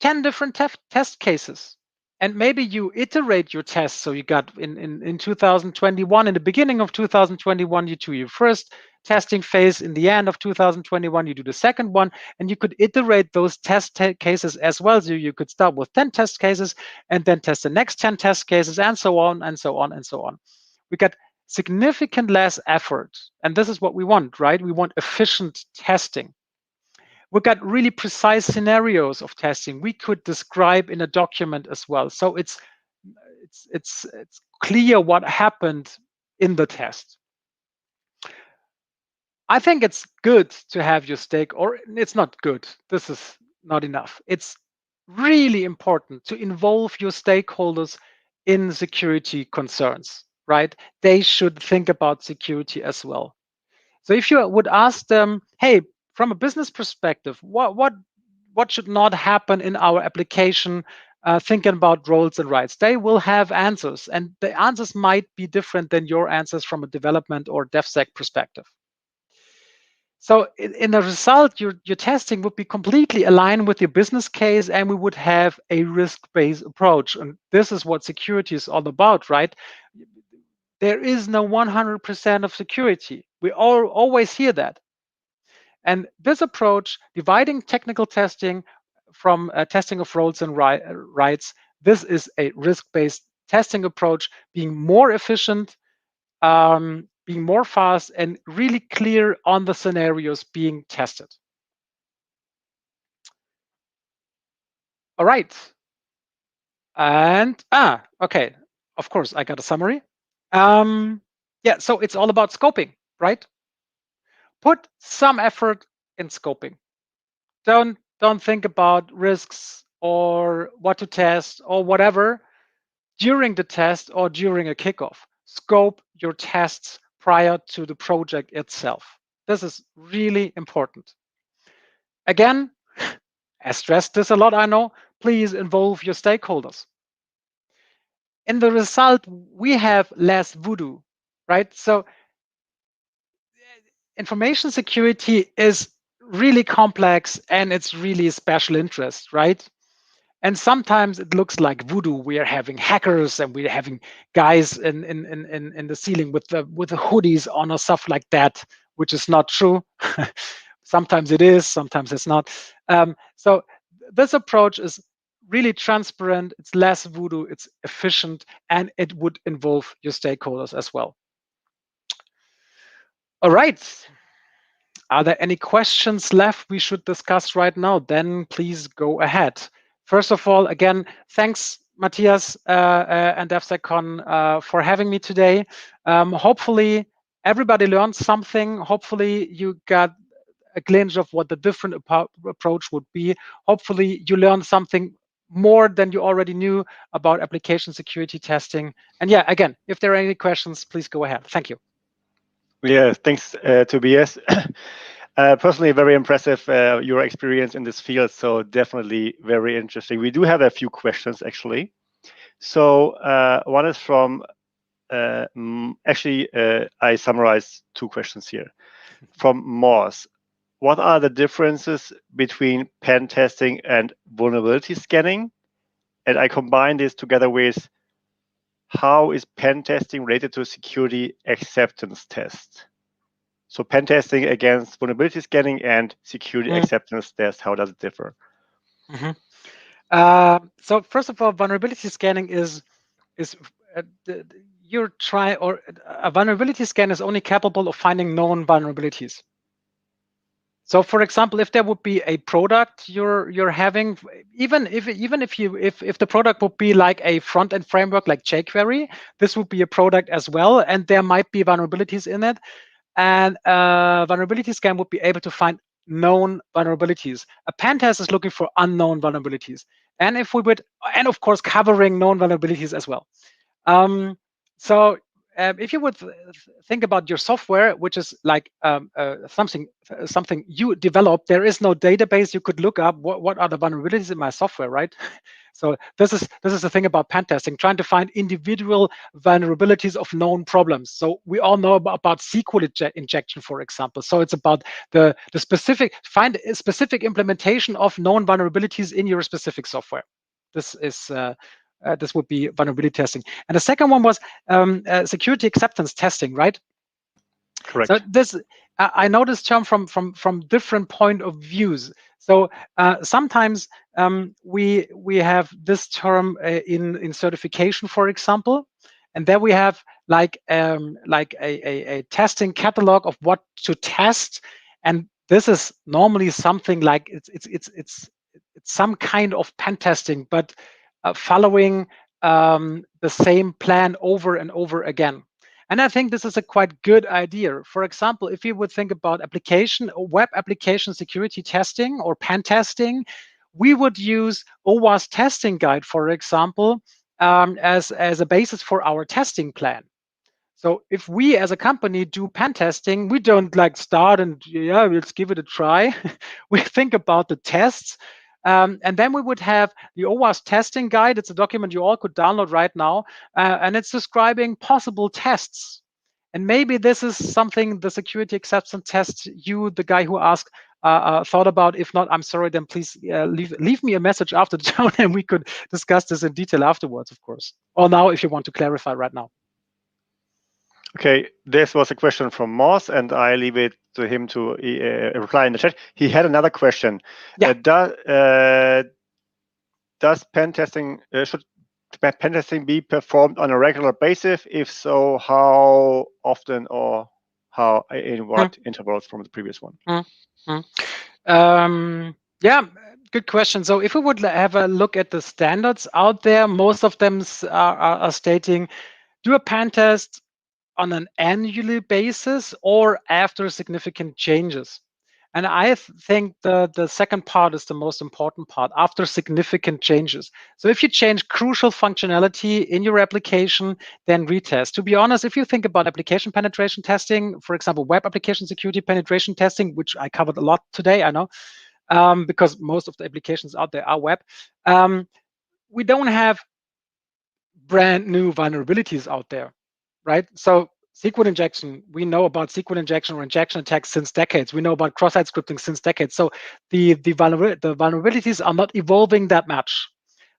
10 different test cases. And maybe you iterate your tests. So you got in 2021, in the beginning of 2021, you do your first testing phase. In the end of 2021, you do the second one. And you could iterate those test cases as well. So you could start with 10 test cases and then test the next 10 test cases, and so on, and so on, and so on. We got significant less effort. And this is what we want, right? We want efficient testing. We got really precise scenarios of testing we could describe in a document as well. So it's clear what happened in the test. I think it's good to have your or it's not good. This is not enough. It's really important to involve your stakeholders in security concerns, right? They should think about security as well. So if you would ask them, hey, from a business perspective, what should not happen in our application, thinking about roles and rights, they will have answers, and the answers might be different than your answers from a development or DevSec perspective. So in the result, your testing would be completely aligned with your business case, and we would have a risk-based approach. And this is what security is all about, right? There is no 100% of security. We always hear that. And this approach, dividing technical testing from testing of roles and rights, this is a risk-based testing approach, being more efficient, being more fast, and really clear on the scenarios being tested. All right. And, okay, of course, I got a summary. Yeah, so it's all about scoping, right? Put some effort in scoping. Don't think about risks or what to test or whatever during the test or during a kickoff. Scope your tests prior to the project itself. This is really important. Again, I stressed this a lot, I know. Please involve your stakeholders. In the result, we have less voodoo, right? So information security is really complex and it's really special interest, right? And sometimes it looks like voodoo. We are having hackers and we're having guys in the ceiling with the hoodies on or stuff like that, which is not true. Sometimes it is, sometimes it's not. So this approach is really transparent. It's less voodoo. It's efficient, and it would involve your stakeholders as well. All right. Are there any questions left we should discuss right now? Then please go ahead. First of all, again, thanks, Matthias and DevSecCon for having me today. Hopefully, everybody learned something. Hopefully, you got a glimpse of what the different approach would be. Hopefully, you learned something more than you already knew about application security testing. And yeah, again, if there are any questions, please go ahead. Thank you. Yeah, thanks, Tobias. Personally, very impressive, your experience in this field. So definitely very interesting. We do have a few questions, actually. So one is from, actually, I summarized two questions here. From Morse. What are the differences between pen testing and vulnerability scanning? And I combine this together with, how is pen testing related to security acceptance test? So pen testing against vulnerability scanning and security acceptance test, how does it differ? So first of all, vulnerability scanning is a vulnerability scan is only capable of finding known vulnerabilities. So, for example, if there would be a product you're having, even if the product would be like a front-end framework like jQuery, this would be a product as well, and there might be vulnerabilities in it. And a vulnerability scan would be able to find known vulnerabilities. A pen test is looking for unknown vulnerabilities, and and of course covering known vulnerabilities as well. So if you would think about your software, which is like something you develop, there is no database you could look up what are the vulnerabilities in my software, right? So this is the thing about pen testing, trying to find individual vulnerabilities of known problems. So we all know about SQL injection, for example. So it's about the find a specific implementation of known vulnerabilities in your specific software. This is this would be vulnerability testing. And the second one was security acceptance testing, right? Correct. So this, I know this term from different point of views. So sometimes we have this term in certification, for example, and there we have like a testing catalog of what to test, and This is normally something like it's some kind of pen testing, but following the same plan over and over again. And I think this is a quite good idea. For example, if you would think about application or web application security testing or pen testing, we would use OWASP testing guide, for example, as a basis for our testing plan. So if we as a company do pen testing, we don't like start and yeah, let's give it a try. We think about the tests. And then we would have the OWASP testing guide. It's a document you all could download right now. And it's describing possible tests. And maybe this is something the security acceptance test you, the guy who asked, thought about. If not, I'm sorry, then please leave me a message after the talk and we could discuss this in detail afterwards, of course. Or now if you want to clarify right now. Okay, this was a question from Moss, and I leave it to him to reply in the chat. He had another question. Yeah. Does pen testing should pen testing be performed on a regular basis? If so, how often or how in what intervals from the previous one? Yeah, good question. So if we would have a look at the standards out there, most of them are stating do a pen test on an annual basis or after significant changes. And I think the second part is the most important part, after significant changes. So if you change crucial functionality in your application, then retest. To be honest, if you think about application penetration testing, for example, web application security penetration testing, which I covered a lot today, I know, because most of the applications out there are web, we don't have brand new vulnerabilities out there, right? So SQL injection, we know about SQL injection or injection attacks since decades. We know about cross-site scripting since decades. So the vulnerabilities are not evolving that much.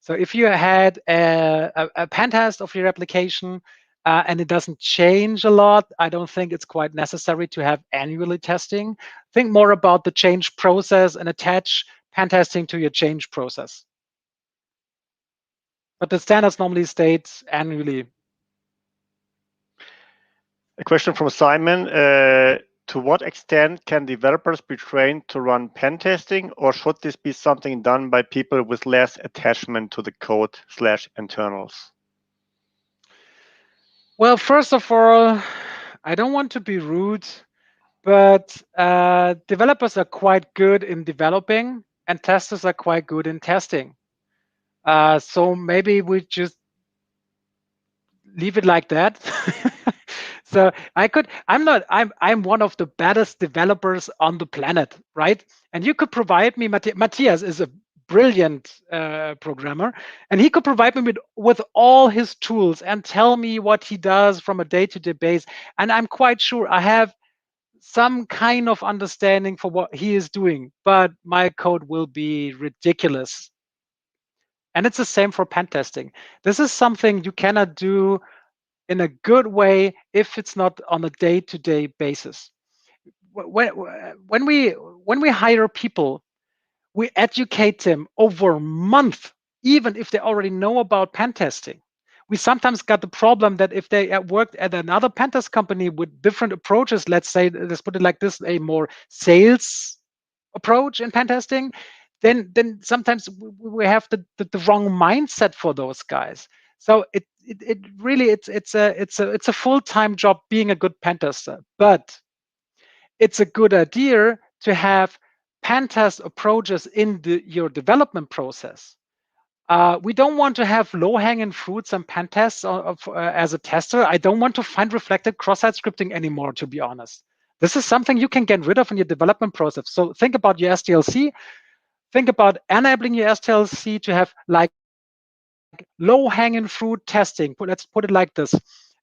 So if you had a pen test of your application and it doesn't change a lot, I don't think it's quite necessary to have annually testing. Think more about the change process and attach pen testing to your change process. But the standards normally state annually. A question from Simon. To what extent can developers be trained to run pen testing, or should this be something done by people with less attachment to the code / internals? Well, first of all, I don't want to be rude, but developers are quite good in developing and testers are quite good in testing. So maybe we just leave it like that. So I'm one of the baddest developers on the planet, right? And you could provide me, Matthias is a brilliant programmer, and he could provide me with all his tools and tell me what he does from a day-to-day base. And I'm quite sure I have some kind of understanding for what he is doing, but my code will be ridiculous. And it's the same for pen testing. This is something you cannot do in a good way if it's not on a day-to-day basis. When we hire people, we educate them over a month, even if they already know about pen testing. We sometimes got the problem that if they worked at another pen test company with different approaches, let's say, let's put it like this, a more sales approach in pen testing, then sometimes we have the wrong mindset for those guys. So it really it's a full-time job being a good pen tester, but it's a good idea to have pen test approaches in your development process. We don't want to have low-hanging fruits and pen tests as a tester. I don't want to find reflected cross-site scripting anymore, to be honest. This is something you can get rid of in your development process. So think about your SDLC. Think about enabling your SDLC to have like low-hanging fruit testing. Let's put it like this.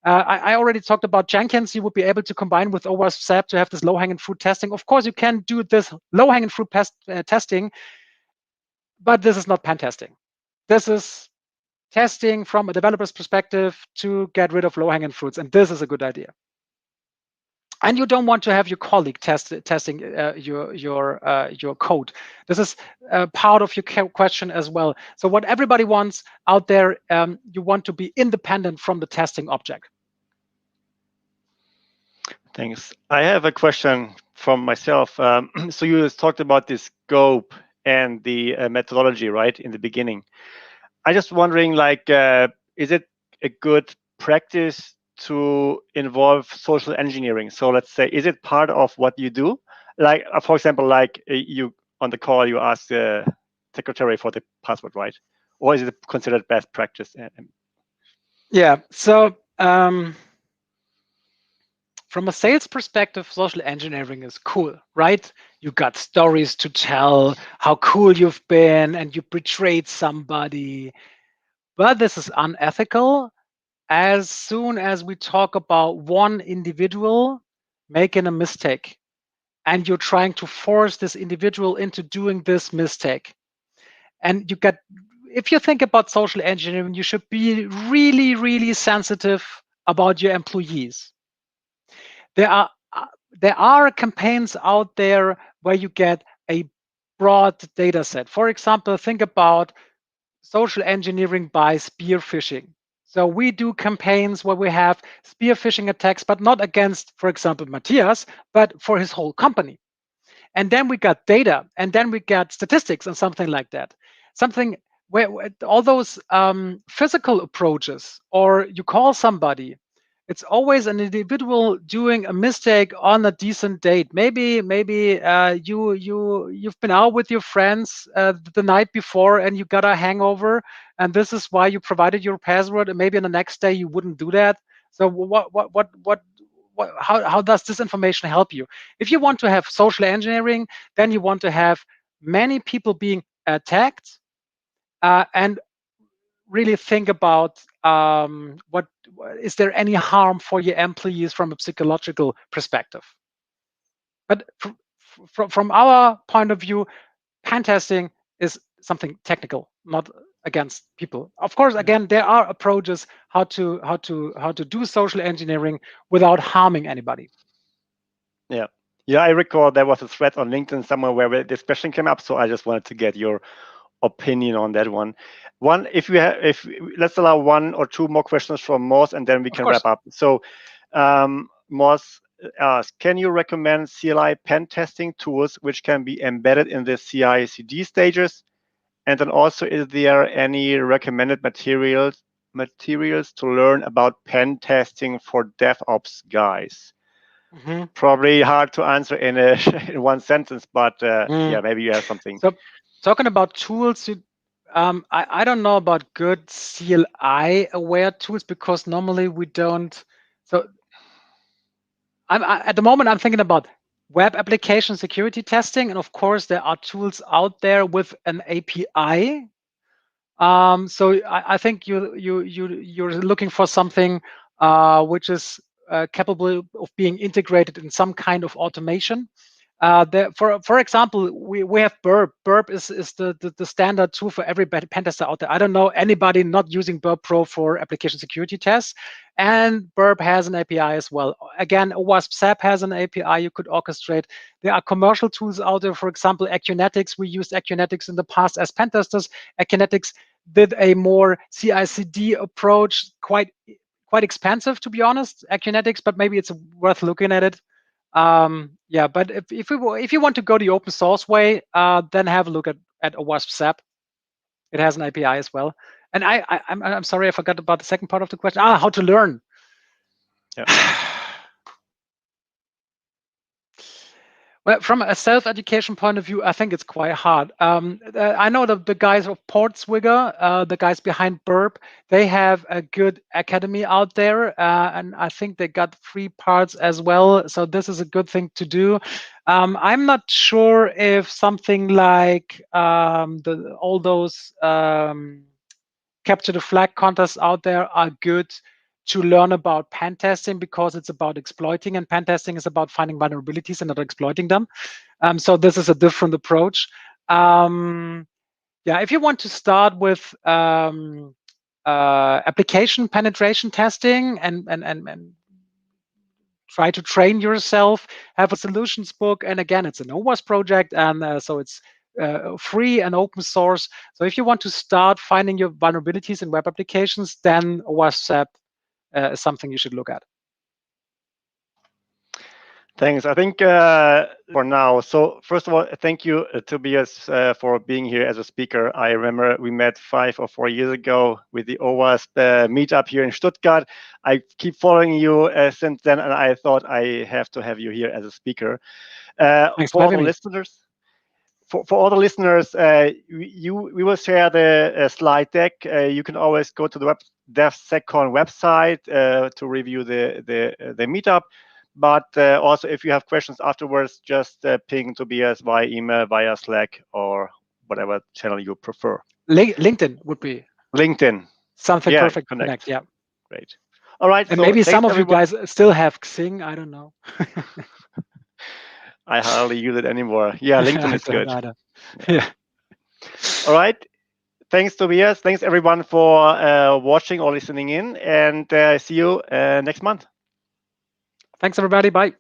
I already talked about Jenkins. You would be able to combine with OWASP SAP to have this low-hanging fruit testing. Of course, you can do this low-hanging fruit testing, but this is not pen testing. This is testing from a developer's perspective to get rid of low-hanging fruits, and this is a good idea. And you don't want to have your colleague testing your code. This is part of your question as well. So what everybody wants out there, you want to be independent from the testing object. Thanks. I have a question from myself. So you just talked about the scope and the methodology, right, in the beginning. I just wondering, like, is it a good practice to involve social engineering? So let's say, is it part of what you do? Like, for example, like you on the call, you ask the secretary for the password, right? Or is it considered best practice? Yeah. So from a sales perspective, social engineering is cool, right? You got stories to tell, how cool you've been, and you betrayed somebody. But this is unethical as soon as we talk about one individual making a mistake and you're trying to force this individual into doing this mistake. And you get, if you think about social engineering, you should be really, really sensitive about your employees. There are campaigns out there where you get a broad data set. For example, think about social engineering by spear phishing. So we do campaigns where we have spear phishing attacks, but not against, for example, Matthias, but for his whole company. And then we got data, and then we got statistics and something like that. Something where all those physical approaches, or you call somebody, it's always an individual doing a mistake on a decent date. Maybe you've been out with your friends the night before and you got a hangover, and this is why you provided your password. And maybe on the next day you wouldn't do that. So how does this information help you? If you want to have social engineering, then you want to have many people being attacked and really think about what is there any harm for your employees from a psychological perspective. But from our point of view, pen testing is something technical, not against people. Of course, again, there are approaches how to do social engineering without harming anybody. Yeah. Yeah, I recall there was a thread on LinkedIn somewhere where this question came up, so I just wanted to get your opinion on that one. Let's allow one or two more questions from Moss, and then we can wrap up. So, Moss asks, can you recommend CLI pen testing tools which can be embedded in the CI/CD stages? And then also, is there any recommended materials to learn about pen testing for DevOps guys? Mm-hmm. Probably hard to answer in in one sentence, but yeah, maybe you have something. So, talking about tools, I don't know about good CLI aware tools because normally we don't. So, at the moment I'm thinking about web application security testing, and of course there are tools out there with an API. So I think you're looking for something which is capable of being integrated in some kind of automation. For example, we have Burp. Burp is the standard tool for every pen tester out there. I don't know anybody not using Burp Pro for application security tests. And Burp has an API as well. Again, OWASP SAP has an API you could orchestrate. There are commercial tools out there. For example, Acunetics. We used Acunetics in the past as pen testers. Acunetics did a more CI/CD approach, quite expensive to be honest, Acunetics, but maybe it's worth looking at it. Yeah, but if you want to go the open source way, then have a look at OWASP SAP. It has an API as well. And I'm sorry, I forgot about the second part of the question. How to learn. Yeah. Well, from a self-education point of view, I think it's quite hard. I know the guys of Portswigger, the guys behind Burp, they have a good academy out there, and I think they got free parts as well. So this is a good thing to do. I'm not sure if something like all those capture the flag contests out there are good to learn about pen testing because it's about exploiting, and pen testing is about finding vulnerabilities and not exploiting them. So this is a different approach. Yeah, if you want to start with application penetration testing and try to train yourself, have a solutions book, and again, it's an OWASP project, and so it's free and open source. So if you want to start finding your vulnerabilities in web applications, then OWASP SAP is something you should look at. Thanks. I think for now. So first of all, thank you, Tobias, for being here as a speaker. I remember we met 5 or 4 years ago with the OWASP meetup here in Stuttgart. I keep following you since then, and I thought I have to have you here as a speaker. Thanks For for all the having me. listeners, for all the listeners, we will share the slide deck. You can always go to the DevSecCon website to review the meetup. But also, if you have questions afterwards, just ping Tobias via email, via Slack, or whatever channel you prefer. LinkedIn would be LinkedIn. something Yeah, perfect. Connect. Yeah. Great. All right. And so maybe some of everyone. you guys still have Xing. I don't know. I hardly use it anymore. Yeah, LinkedIn is good. Yeah. All right. Thanks, Tobias. Thanks, everyone, for watching or listening in. And see you next month. Thanks, everybody. Bye.